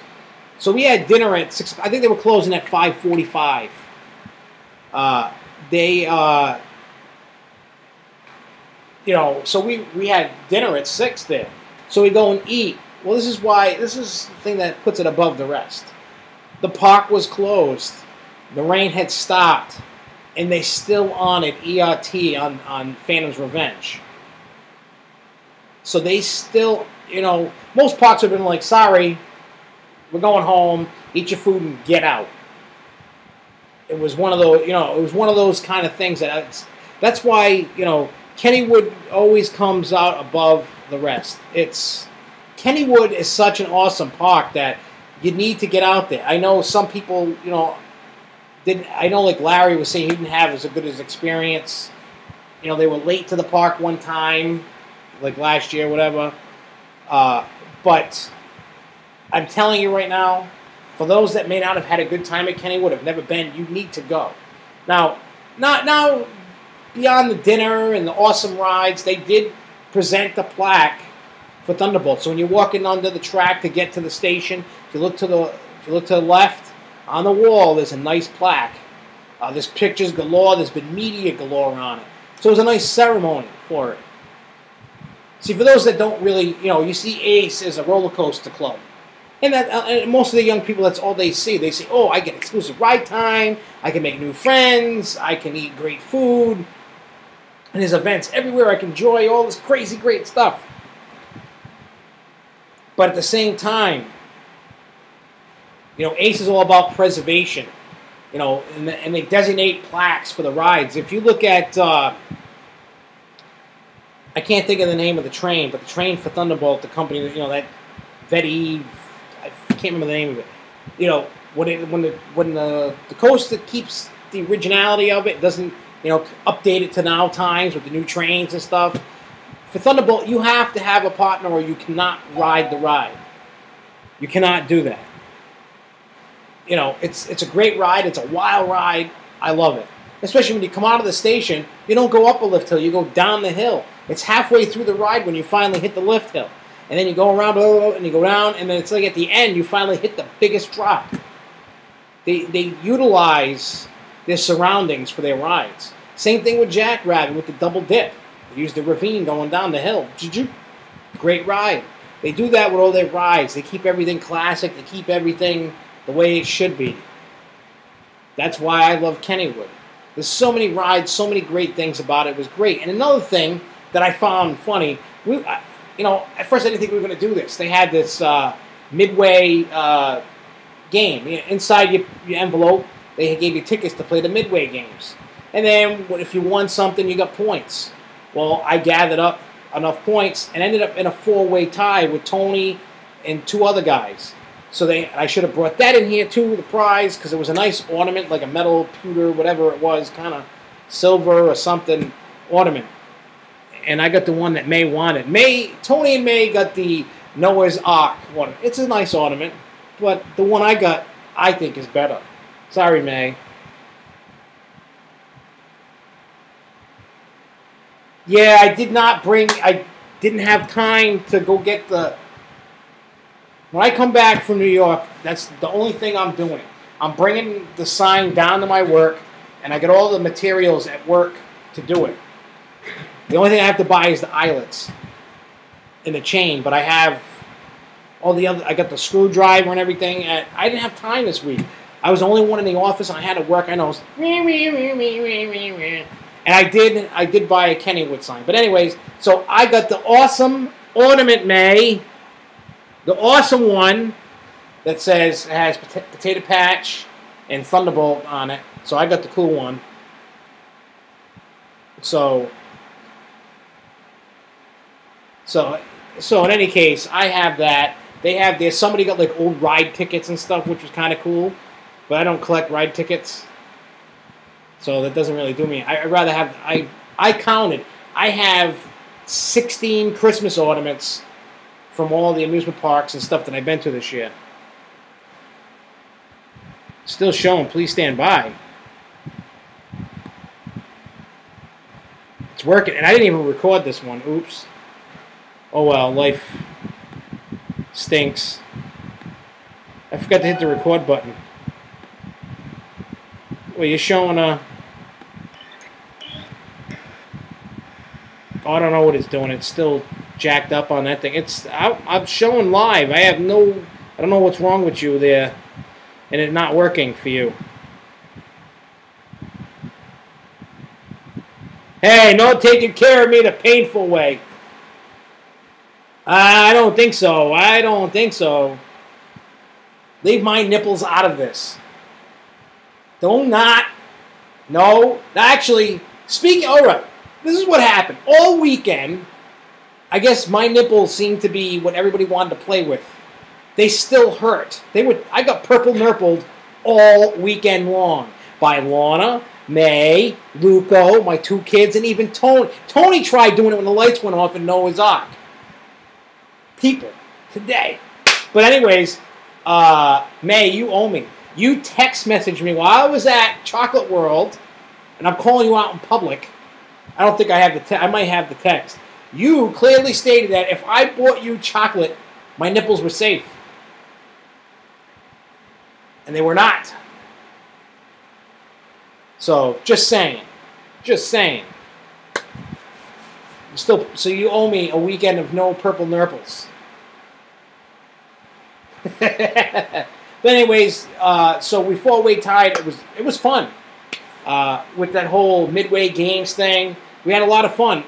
So we had dinner at 6. I think they were closing at 5:45. So we had dinner at 6 there. So we go and eat. Well, this is the thing that puts it above the rest. The park was closed. The rain had stopped, and they still honored ERT on Phantom's Revenge. So they still, most parks have been like, sorry, we're going home, eat your food and get out. It was one of those, kind of things that's why, Kennywood always comes out above the rest. Kennywood is such an awesome park that you need to get out there. I know some people, I know like Larry was saying he didn't have as good as experience. They were late to the park one time, like last year, whatever. But I'm telling you right now, for those that may not have had a good time at Kennywood, have never been, you need to go. Now, beyond the dinner and the awesome rides, they did present the plaque for Thunderbolt. So when you're walking under the track to get to the station, if you look to the left on the wall, there's a nice plaque. There's pictures galore. There's been media galore on it. So it was a nice ceremony for it. See, for those that don't really, you see Ace as a roller coaster club. And and most of the young people, that's all they see. They say, oh, I get exclusive ride time. I can make new friends. I can eat great food. And there's events everywhere. I can enjoy all this crazy, great stuff. But at the same time, Ace is all about preservation. And they designate plaques for the rides. If you look at, I can't think of the name of the train, but the train for Thunderbolt, the company, that Vetti, I can't remember the name of it. When the coaster keeps the originality of it, doesn't update it to now times with the new trains and stuff. For Thunderbolt, you have to have a partner or you cannot ride the ride. You cannot do that. It's a great ride. It's a wild ride. I love it. Especially when you come out of the station, you don't go up a lift hill. You go down the hill. It's halfway through the ride when you finally hit the lift hill. And then you go around, blah, blah, blah, and you go down, and then it's like at the end, you finally hit the biggest drop. They utilize their surroundings for their rides. Same thing with Jackrabbit with the double dip. They use the ravine going down the hill. Great ride. They do that with all their rides. They keep everything classic. They keep everything the way it should be. That's why I love Kennywood. There's so many rides, so many great things about it. It was great. And another thing that I found funny, at first I didn't think we were going to do this. They had this Midway game. Inside your envelope, they gave you tickets to play the Midway games. And then if you won something, you got points. Well, I gathered up enough points and ended up in a 4-way tie with Tony and 2 other guys. So I should have brought that in here too, the prize, because it was a nice ornament, like a metal pewter, whatever it was, kind of silver or something ornament. And I got the one that May wanted. Tony and May got the Noah's Ark one. It's a nice ornament, but the one I got, I think, is better. Sorry, May. Yeah, I didn't have time to go get the... When I come back from New York, that's the only thing I'm doing. I'm bringing the sign down to my work, and I get all the materials at work to do it. The only thing I have to buy is the eyelets and the chain, but I have all the other... I got the screwdriver and everything. And I didn't have time this week. I was the only one in the office, and I had to work. I know. And I did buy a Kennywood sign. But anyways, so I got the awesome ornament, May. The awesome one that has Potato Patch and Thunderbolt on it. So I got the cool one. So in any case, I have that. Somebody got like old ride tickets and stuff, which was kind of cool. But I don't collect ride tickets. So that doesn't really do me. I'd rather have... I counted. I have 16 Christmas ornaments from all the amusement parks and stuff that I've been to this year. Still showing, please stand by. It's working, and I didn't even record this one. Oops. Oh well, life stinks. I forgot to hit the record button. Well, you're showing a... Oh, I don't know what it's doing. It's still jacked up on that thing. I'm showing live. I don't know what's wrong with you there, and it not working for you. Hey, no taking care of me the painful way. I don't think so. I don't think so. Leave my nipples out of this. Don't not. No. Actually, all right. This is what happened. All weekend, I guess my nipples seemed to be what everybody wanted to play with. They still hurt. I got purple nurpled all weekend long by Lorna, May, Luco, my 2 kids, and even Tony. Tony tried doing it when the lights went off in Noah's Ark. People, today. But anyways, May, you owe me. You text messaged me while I was at Chocolate World, and I'm calling you out in public. I don't think I have the text. I might have the text. You clearly stated that if I bought you chocolate, my nipples were safe. And they were not. So, just saying. Just saying. Still, so you owe me a weekend of no purple nurples. But anyways, so we four-way tied. It was fun. With that whole midway games thing. We had a lot of fun.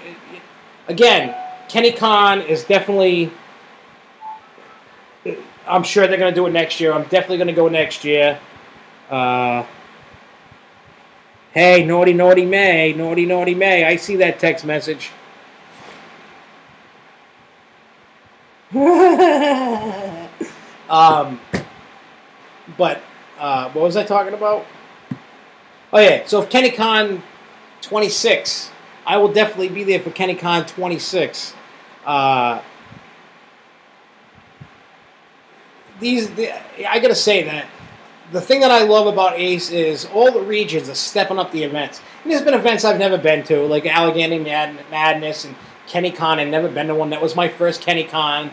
Again, KennyKon is definitely... I'm sure they're going to do it next year. I'm definitely going to go next year. Hey, naughty, naughty May. Naughty, naughty May. I see that text message. But what was I talking about? Oh yeah, so if KennyKon 26, I will definitely be there for KennyKon 26. I gotta say that the thing that I love about Ace is all the regions are stepping up the events. And there's been events I've never been to, like Allegheny Madness and KennyKon. I've never been to one. That was my first KennyKon.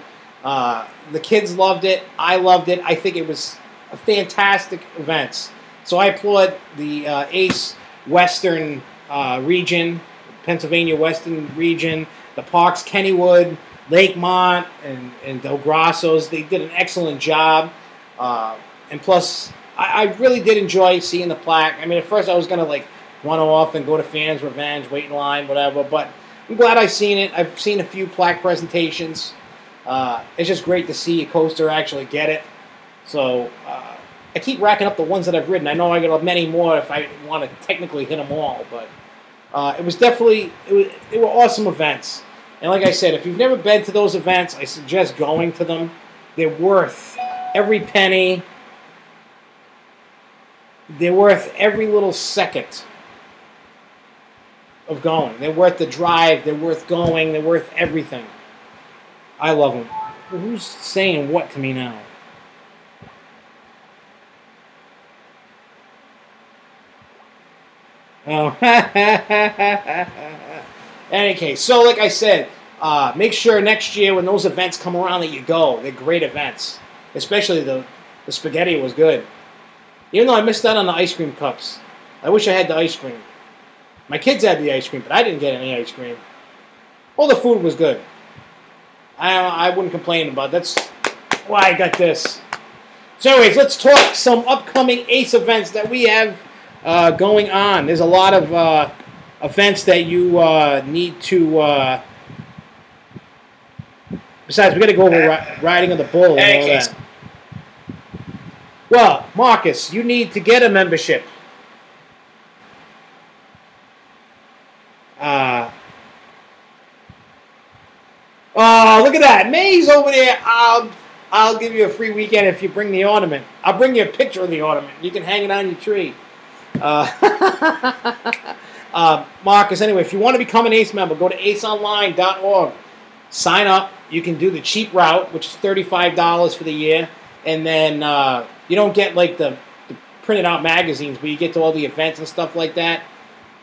The kids loved it. I loved it. I think it was a fantastic event. So I applaud the Ace Western region, Pennsylvania Western region, the Parks, Kennywood, Lakemont, and Del Grasso's. They did an excellent job. And plus, I really did enjoy seeing the plaque. I mean, at first I was going to like run off and go to Fans Revenge, wait in line, whatever. But I'm glad I've seen it. I've seen a few plaque presentations. It's just great to see a coaster actually get it. So I keep racking up the ones that I've ridden. I know I got many more if I want to technically hit them all. But it was definitely, they were awesome events. And like I said, if you've never been to those events, I suggest going to them. They're worth every penny. They're worth every little second of going. They're worth the drive. They're worth going. They're worth everything. I love them. Who's saying what to me now? Oh. Any case, so like I said, make sure next year when those events come around that you go. They're great events. Especially the spaghetti was good. Even though I missed out on the ice cream cups. I wish I had the ice cream. My kids had the ice cream, but I didn't get any ice cream. All the food was good. I wouldn't complain about it. That's why I got this. So anyways, let's talk some upcoming Ace events that we have going on. There's a lot of events that you need to... Besides, we got to go over riding on the bull and all that. Well, Marcus, you need to get a membership. Oh, look at that. May's over there. I'll give you a free weekend if you bring the ornament. I'll bring you a picture of the ornament. You can hang it on your tree. Marcus, anyway, if you want to become an Ace member, go to aceonline.org. Sign up. You can do the cheap route, which is $35 for the year. And then you don't get like the printed out magazines, but you get to all the events and stuff like that.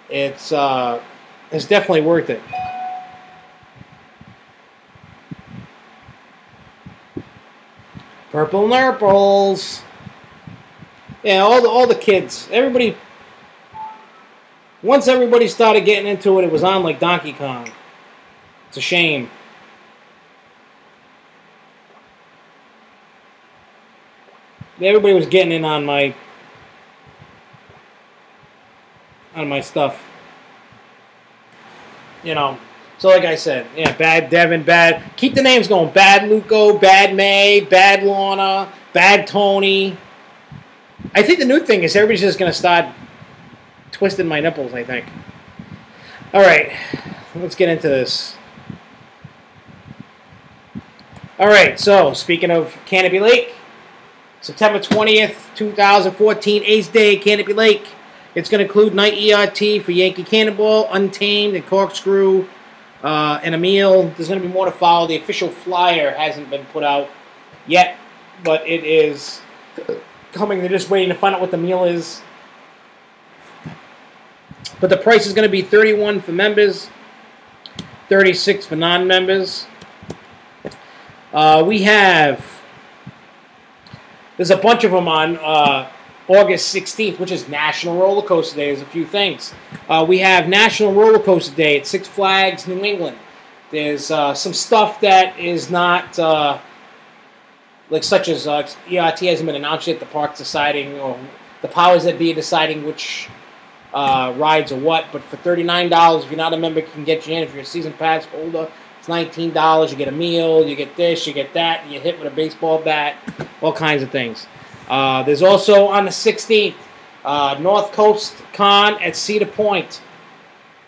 It's definitely worth it. Purple Nurples. Yeah, all the kids. Everybody. Once everybody started getting into it, it was on like Donkey Kong. It's a shame. Everybody was getting in on my stuff. You know. So like I said, yeah, Bad Devin, Bad... Keep the names going. Bad Luco, Bad May, Bad Lorna, Bad Tony. I think the new thing is everybody's just going to start twisting my nipples, I think. All right. Let's get into this. All right. So, speaking of Canopy Lake, September 20th, 2014, Ace Day, Canopy Lake. It's going to include night ERT for Yankee Cannonball, Untamed, and Corkscrew. And a meal. There's going to be more to follow. The official flyer hasn't been put out yet, but it is coming. They're just waiting to find out what the meal is. But the price is going to be $31 for members, $36 for non-members. There's a bunch of them on August 16th, which is National Roller Coaster Day. There's a few things. We have National Roller Coaster Day at Six Flags, New England. There's some stuff that is not, such as ERT hasn't been announced yet. The park's deciding, or the powers that be are deciding which rides or what. But for $39, if you're not a member, you can get you in. If you're a season pass holder, it's $19. You get a meal, you get this, you get that, and you hit with a baseball bat, all kinds of things. There's also on the 16th, North Coast Con at Cedar Point.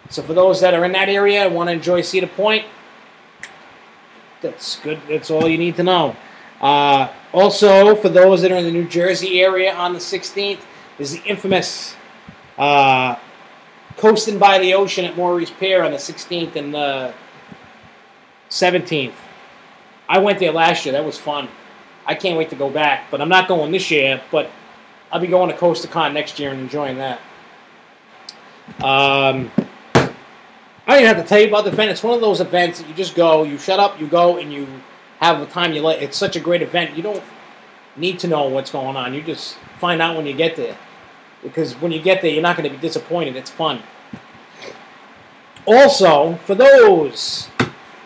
So for those that are in that area and want to enjoy Cedar Point, that's good. That's all you need to know. Also, for those that are in the New Jersey area on the 16th, is the infamous Coasting by the Ocean at Maury's Pier on the 16th and the 17th. I went there last year. That was fun. I can't wait to go back, but I'm not going this year, but I'll be going to CoasterCon next year and enjoying that. I don't even have to tell you about the event. It's one of those events that you just go, you shut up, you go, and you have the time you like. It's such a great event. You don't need to know what's going on. You just find out when you get there. Because when you get there, you're not going to be disappointed. It's fun. Also, for those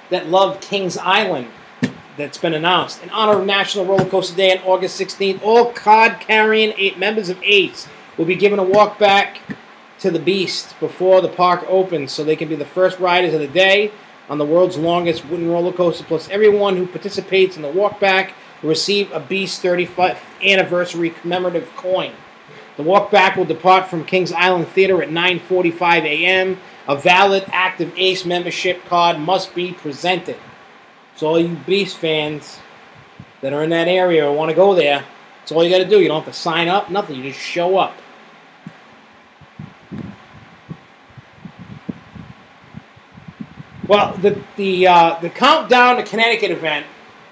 that love Kings Island, that's been announced. In honor of National Roller Coaster Day on August 16th, all card-carrying members of ACE will be given a walk back to the Beast before the park opens, so they can be the first riders of the day on the world's longest wooden roller coaster. Plus, everyone who participates in the walk back will receive a Beast 35th anniversary commemorative coin. The walk back will depart from Kings Island Theater at 9:45 a.m. A valid active ACE membership card must be presented. So all you Beast fans that are in that area or want to go there, that's all you got to do. You don't have to sign up, nothing. You just show up. Well, the countdown to Connecticut event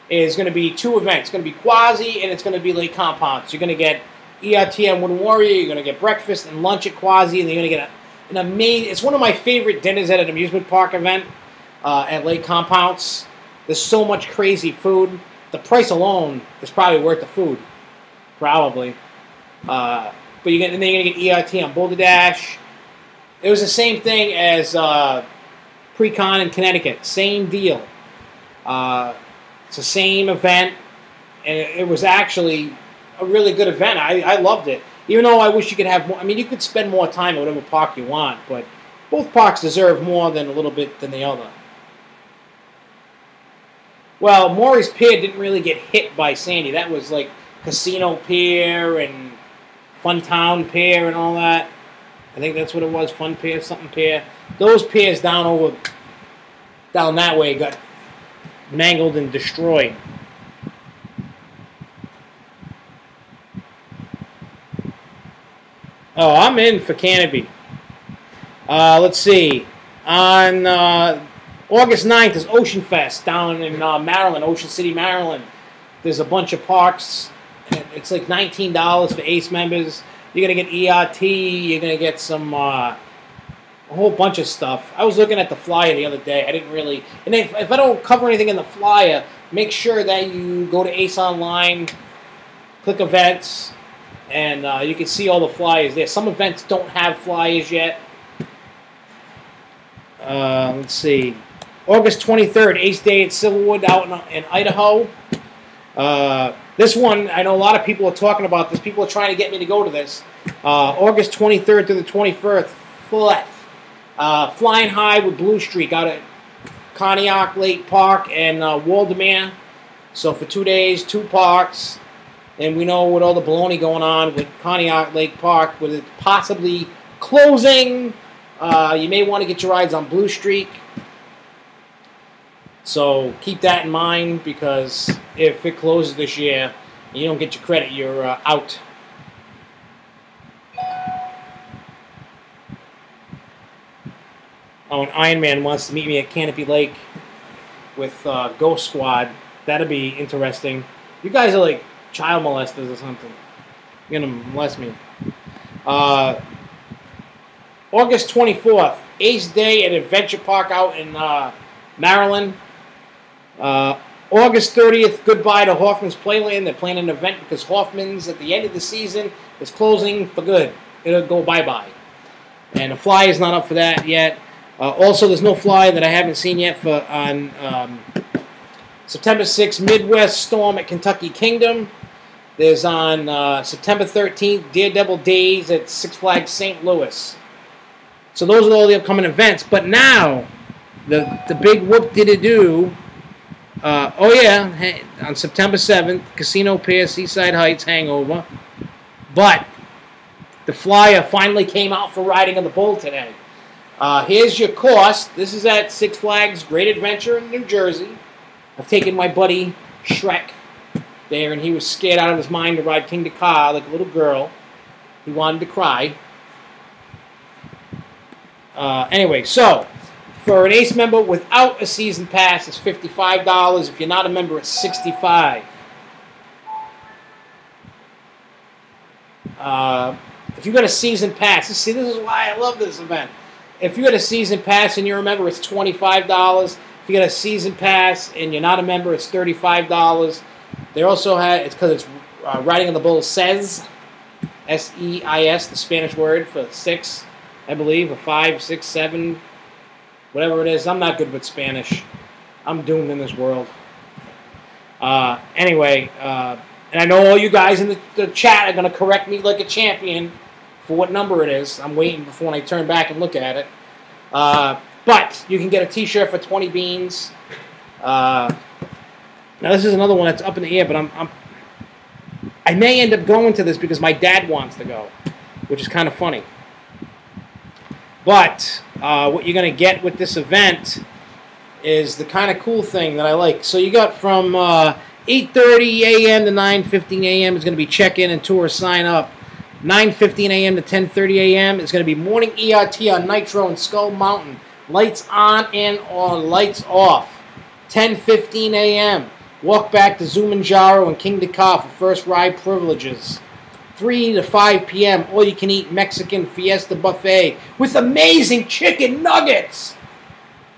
is going to be two events. It's going to be Quasi and it's going to be Lake Compound. So you're going to get ERT and Wooden Warrior. You're going to get breakfast and lunch at Quasi, and then you're going to get an amazing. It's one of my favorite dinners at an amusement park event at Lake Compounds. There's so much crazy food. The price alone is probably worth the food, probably. But then you're going to get ERT on Boulder Dash. It was the same thing as Pre-Con in Connecticut. Same deal. It's the same event, and it was actually a really good event. I loved it. Even though I wish you could have more. I mean, you could spend more time at whatever park you want, but both parks deserve more than a little bit than the other. Well, Maury's Pier didn't really get hit by Sandy. That was like Casino Pier and Funtown Pier and all that. I think that's what it was, Fun Pier, something Pier. Those piers down that way got mangled and destroyed. Oh, I'm in for Canopy. Let's see. On August 9th is Ocean Fest down in Maryland, Ocean City, Maryland. There's a bunch of parks. It's like $19 for ACE members. You're going to get ERT. You're going to get some, a whole bunch of stuff. I was looking at the flyer the other day. I didn't really, and if I don't cover anything in the flyer, make sure that you go to ACE Online, click events, and you can see all the flyers there. Some events don't have flyers yet. Let's see. August 23rd, Ace Day at Silverwood out in Idaho. This one, I know a lot of people are talking about this. People are trying to get me to go to this. August 23rd to the 21st, Flying High with Blue Streak out at Conneaut Lake Park and Waldemere. So for 2 days, 2 parks. And we know with all the baloney going on with Conneaut Lake Park, with it possibly closing, you may want to get your rides on Blue Streak. So keep that in mind, because if it closes this year and you don't get your credit, you're out. Oh, and Iron Man wants to meet me at Canopy Lake with Ghost Squad. That'll be interesting. You guys are like child molesters or something. You're going to molest me. August 24th, Ace Day at Adventure Park out in Maryland. August 30th, goodbye to Hoffman's Playland. They're playing an event because Hoffman's at the end of the season is closing for good. It'll go bye-bye. And the fly is not up for that yet. Also, there's no fly that I haven't seen yet for on September 6th, Midwest Storm at Kentucky Kingdom. There's on September 13th, Daredevil Days at Six Flags St. Louis. So those are all the upcoming events. But now, the big whoop-did-it-do, on September 7th, Casino Pier, Seaside Heights, Hangover. But the flyer finally came out for riding on the bull today. Here's your cost. This is at Six Flags Great Adventure in New Jersey. I've taken my buddy Shrek there, and he was scared out of his mind to ride King Dakar like a little girl. He wanted to cry. Anyway, so for an Ace member without a season pass, it's $55. If you're not a member, it's $65. If you got a season pass, see, this is why I love this event. If you got a season pass and you're a member, it's $25. If you got a season pass and you're not a member, it's $35. They also have, it's because it's riding on the bull says, S-E-I-S, the Spanish word for 6, I believe, or 5, 6, 7, whatever it is. I'm not good with Spanish. I'm doomed in this world. Anyway, and I know all you guys in the chat are going to correct me like a champion for what number it is. I'm waiting before I turn back and look at it. But you can get a T-shirt for 20 beans. Now this is another one that's up in the air, but I may end up going to this because my dad wants to go, which is kind of funny. But what you're going to get with this event is the kind of cool thing that I like. So you got from 8:30 a.m. to 9:15 a.m. is going to be check-in and tour sign-up. 9:15 a.m. to 10:30 a.m. is going to be morning ERT on Nitro and Skull Mountain. Lights on and on, lights off. 10:15 a.m. Walk back to Zumanjaro and King Dakar for first ride privileges. 3 to 5 p.m. all-you-can-eat Mexican Fiesta Buffet with amazing chicken nuggets.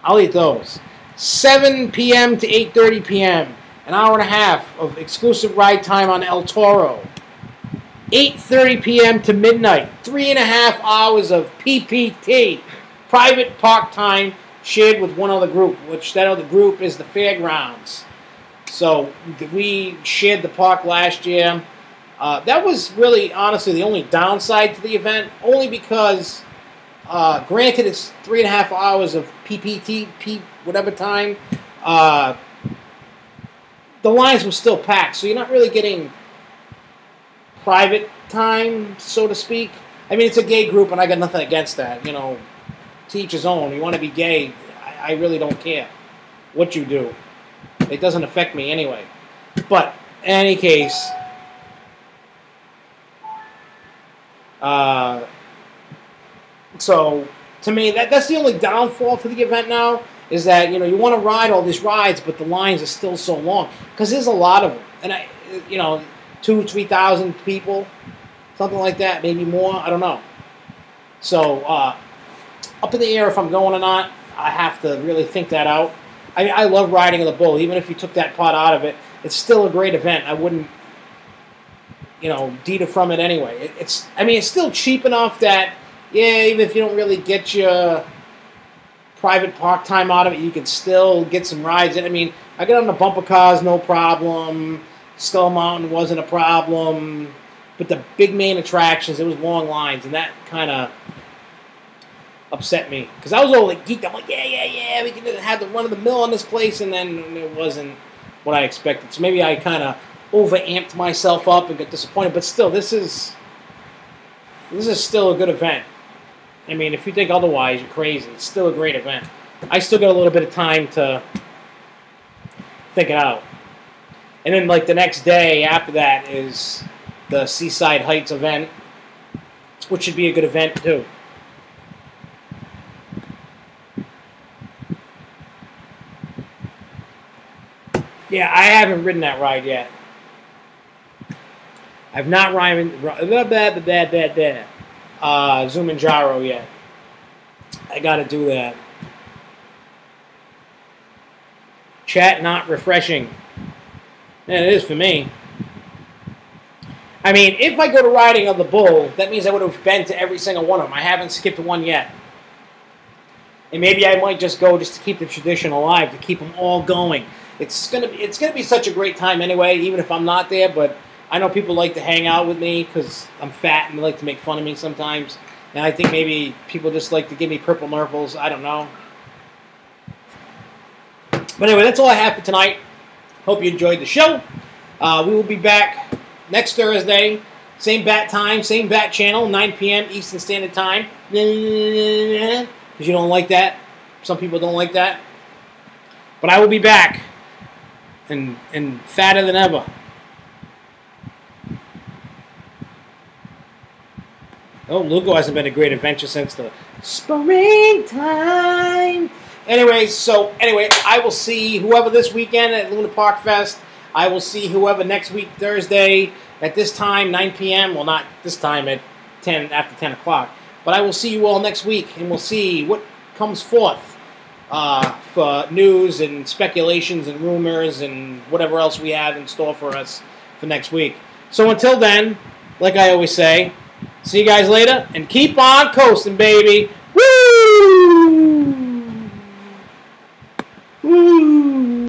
I'll eat those. 7 p.m. to 8:30 p.m. An hour and a half of exclusive ride time on El Toro. 8:30 p.m. to midnight. 3.5 hours of PPT. Private park time shared with one other group, which that other group is the Fairgrounds. So we shared the park last year. That was really, honestly, the only downside to the event, only because, granted, it's 3.5 hours of PPT, whatever time, the lines were still packed, so you're not really getting private time, so to speak. I mean, it's a gay group, and I got nothing against that. You know, to each his own. You want to be gay, I really don't care what you do. It doesn't affect me anyway. But, in any case, so, to me, that's the only downfall to the event now, is that, you know, you want to ride all these rides, but the lines are still so long. Because there's a lot of them. And, you know, 2,000 to 3,000 people, something like that, maybe more, I don't know. So, up in the air if I'm going or not. I have to really think that out. I love riding on the bull. Even if you took that part out of it, it's still a great event. I wouldn't, you know, deter from it anyway. I mean, it's still cheap enough that, yeah, even if you don't really get your private park time out of it, you can still get some rides in. I mean, I got on the bumper cars, no problem. Skull Mountain wasn't a problem. But the big main attractions, it was long lines, and that kind of upset me. Because I was all like geeked. I'm like, yeah, we can have the run-of-the-mill on this place, and then it wasn't what I expected. So maybe I kind of over-amped myself up and got disappointed. But still, this is still a good event. I mean, if you think otherwise, you're crazy. It's still a great event. I still got a little bit of time to think it out. And then, like, the next day after that is the Seaside Heights event, which should be a good event, too. Yeah, I haven't ridden that ride yet. I've not ridden Zumanjaro yet. I got to do that. Chat not refreshing. And it is for me. I mean, if I go to riding on the bull, that means I would have been to every single one of them. I haven't skipped one yet. And maybe I might just go just to keep the tradition alive, to keep them all going. It's gonna be such a great time anyway, even if I'm not there. But I know people like to hang out with me because I'm fat and they like to make fun of me sometimes. And I think maybe people just like to give me purple nurples. I don't know. But anyway, that's all I have for tonight. Hope you enjoyed the show. We will be back next Thursday. Same bat time, same bat channel, 9 p.m. Eastern Standard Time. Because you don't like that. Some people don't like that. But I will be back. And fatter than ever. Oh, Lugo hasn't been a great adventure since the springtime. Anyway, I will see whoever this weekend at Luna Park Fest. I will see whoever next week, Thursday, at this time, 9 p.m. Well, not this time at 10, after 10 o'clock. But I will see you all next week, and we'll see what comes forth for news and speculations and rumors and whatever else we have in store for us for next week. So until then, like I always say, see you guys later, and keep on coasting, baby. Woo! Woo!